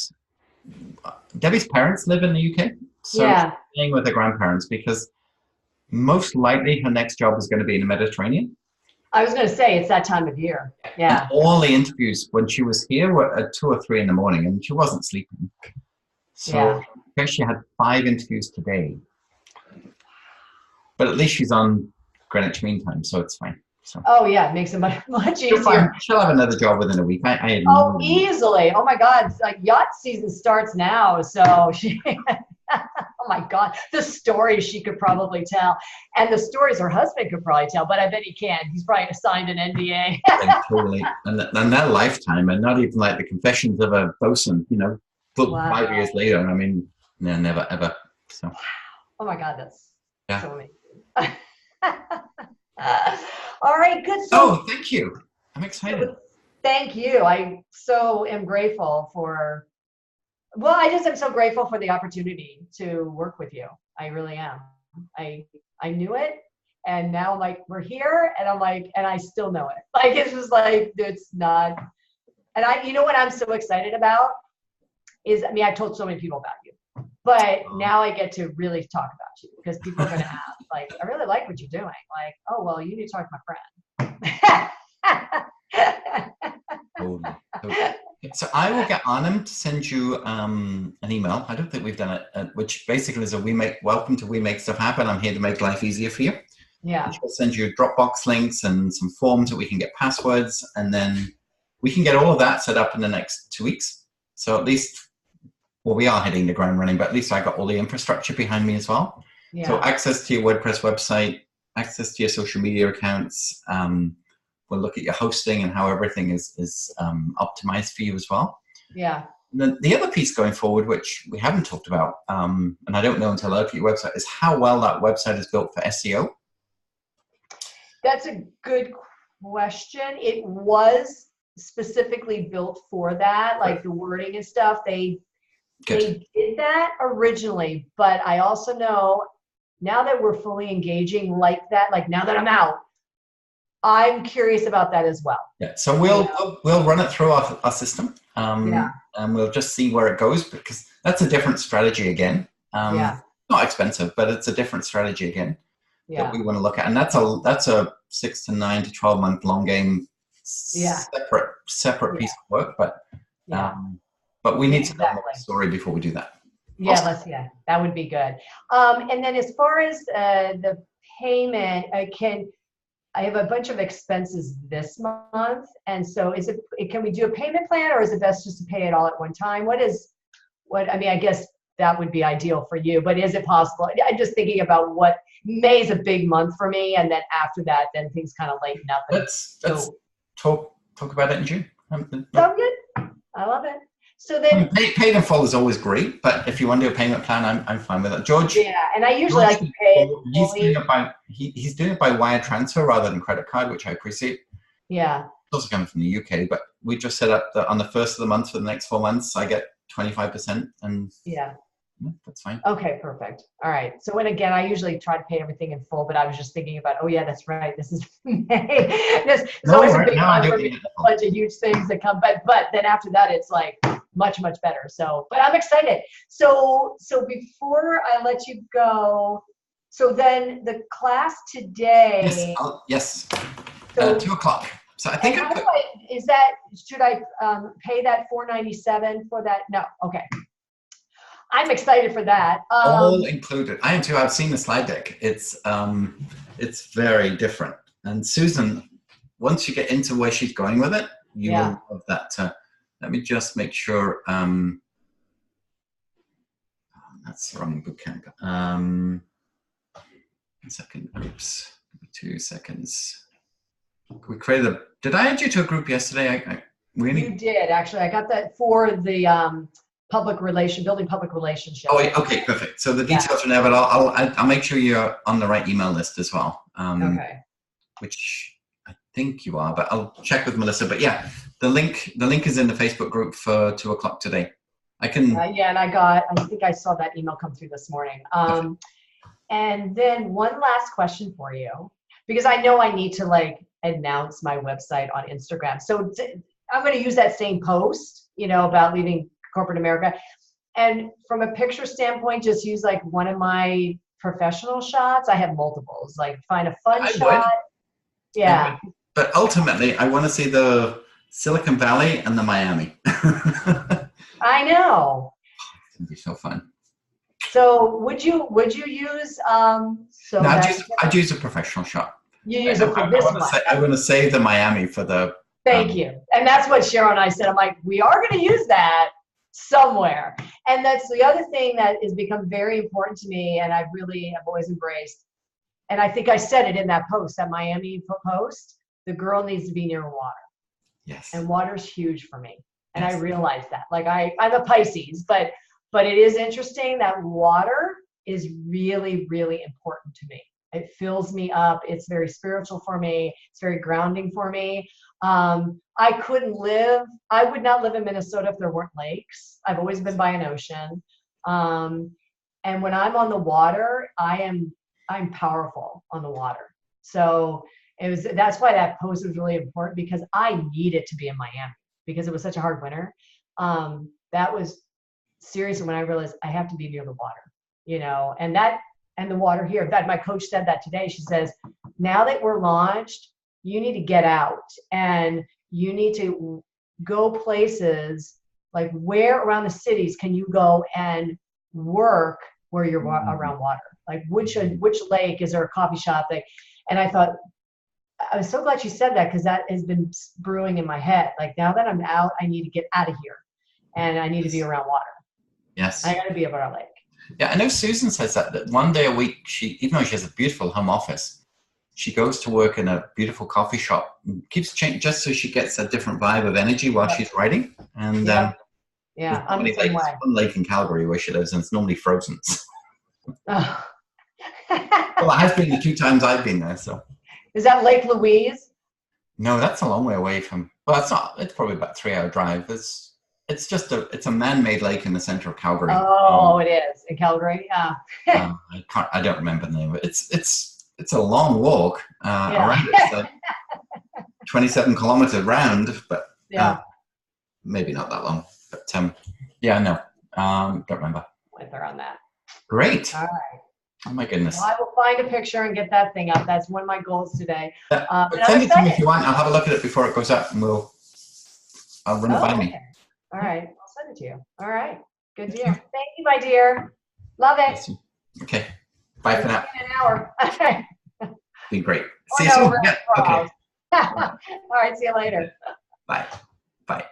Debbie's parents live in the UK, so she's staying with her grandparents, because most likely her next job is going to be in the Mediterranean. I was going to say, it's that time of year. Yeah. And all the interviews when she was here were at 2 or 3 in the morning, and she wasn't sleeping. So I guess she had 5 interviews today. But at least she's on Greenwich Mean Time, so it's fine. So. Oh yeah, it makes it much easier. She'll have another job within a week. Easily. Oh my God, it's like yacht season starts now, so she. Oh my God, the stories she could probably tell, and the stories her husband could probably tell, but I bet he can't. He's probably signed an NDA. Totally, and that lifetime, and not even like the Confessions of a Bosun, you know, 5 years later. I mean, no, never ever. So. Oh my God, that's so amazing. All right, good. Oh, thank you. I'm excited. Thank you. I so am grateful for, well, I just am so grateful for the opportunity to work with you. I really am. I knew it, and now I'm like, we're here, and I'm like, and I still know it. Like, it's just like, it's not, and you know what I'm so excited about is, I mean, I've told so many people about you, but now I get to really talk about you, because people are going to ask, like, I really like what you're doing. Like, oh, well, you need to talk to my friend. Totally. So I will get Arnhem to send you an email. I don't think we've done it, which basically is welcome to We Make Stuff Happen. I'm here to make life easier for you. Yeah. We'll send you Dropbox links and some forms that we can get passwords, and then we can get all of that set up in the next 2 weeks. So at least, well, we are hitting the ground running, but at least I got all the infrastructure behind me as well. Yeah. So access to your WordPress website, access to your social media accounts. We'll look at your hosting and how everything is optimized for you as well. Yeah. The other piece going forward, which we haven't talked about, and I don't know until I look at your website, is how well that website is built for SEO. That's a good question. It was specifically built for that, like the wording and stuff. They did that originally, but I also know now that we're fully engaging like that, like now that I'm out, I'm curious about that as well. Yeah, so we'll run it through our system, and we'll just see where it goes, because that's a different strategy again. Not expensive, but it's a different strategy again that we want to look at, and that's a 6 to 9 to 12 month long game, separate piece of work, but we need to know the story before we do that. Yeah, awesome. That would be good. And then as far as the payment, I have a bunch of expenses this month, and so can we do a payment plan, or is it best just to pay it all at one time? I mean, I guess that would be ideal for you, but is it possible? I'm just thinking about May is a big month for me, and then after that, then things kind of lighten up. Let's talk about it in June. Sound good? I love it. So then, paid in full is always great, but if you want to do a payment plan, I'm fine with it. George. Yeah, and I usually like to pay it. He's doing it by wire transfer rather than credit card, which I appreciate. Yeah. It's also coming from the UK, but we just set up on the first of the month for the next 4 months, I get 25%, and that's fine. Okay, perfect. All right. So again, I usually try to pay everything in full, but I was just thinking about, oh yeah, that's right. This is May. There's always a big month for me, a bunch of huge things that come, but then after that, it's like much, much better. So, but I'm excited. So before I let you go, so then the class today. Yes. So 2 o'clock. So I think should I pay that $497 for that? No. Okay. I'm excited for that. All included. I am too. I've seen the slide deck. It's very different. And Susan, once you get into where she's going with it, you will love that. Let me just make sure. That's the wrong bootcamp. 1 second. Oops. 2 seconds. We created did I add you to a group yesterday? You did, actually. I got that for the building public relationships. Oh, okay, perfect. So the details are there, but I'll make sure you're on the right email list as well. Okay. Which I think you are, but I'll check with Melissa. But yeah, the link is in the Facebook group for 2 o'clock today. I can. And I think I saw that email come through this morning. And then one last question for you, because I know I need to announce my website on Instagram. So I'm going to use that same post, about leaving corporate America. And from a picture standpoint, just use one of my professional shots. I have multiples, find a fun shot. Yeah. But ultimately, I want to see the Silicon Valley and the Miami. I know. It's going to be so fun. So would you use I'd use a professional shot. You use it for this one. I want to save the Miami for the. Thank you. And that's what Cheryl and I said. I'm like, we are going to use that somewhere. And that's the other thing that has become very important to me, and I really have always embraced. And I think I said it in that post, that Miami post, the girl needs to be near water. Yes. And water's huge for me. And I realized that. I'm a Pisces, but it is interesting that water is really, really important to me. It fills me up. It's very spiritual for me. It's very grounding for me. I would not live in Minnesota if there weren't lakes. I've always been by an ocean. And when I'm on the water, I'm powerful on the water. So that's why that post was really important, because I needed to be in Miami because it was such a hard winter. That was seriously when I realized I have to be near the water, and the water here. In fact, my coach said that today. She says, now that we're launched, you need to get out and you need to go places like where around the cities can you go and work where you're around water? Like which lake is there a coffee shop? And I thought, I was so glad she said that, because that has been brewing in my head. Like now that I'm out, I need to get out of here and I need to be around water. Yes. I got to be around a lake. Yeah, I know Susan says that one day a week, even though she has a beautiful home office, she goes to work in a beautiful coffee shop and keeps changing just so she gets a different vibe of energy while she's writing. And yeah, I'm the same way. One lake in Calgary where she lives, and it's normally frozen. Oh. Well, it has been the 2 times I've been there. So is that Lake Louise? No, that's a long way away from. Well, it's not. It's probably about a 3-hour drive. It's a man-made lake in the center of Calgary. Oh, it is in Calgary. Yeah. I don't remember the name of it. It's a long walk around it. It's like 27 kilometers round, but maybe not that long. But don't remember. Went there on that. Great. All right. Oh my goodness. Well, I will find a picture and get that thing up. That's one of my goals today. But send it to me if you want. I'll have a look at it before it goes up, and I'll run it by me. Okay. All right. I'll send it to you. All right. Good deal. Thank you, my dear. Love it. Okay. Bye for now. In an hour. Okay. Be great. See you soon. Yeah. Okay. All right. See you later. Bye. Bye.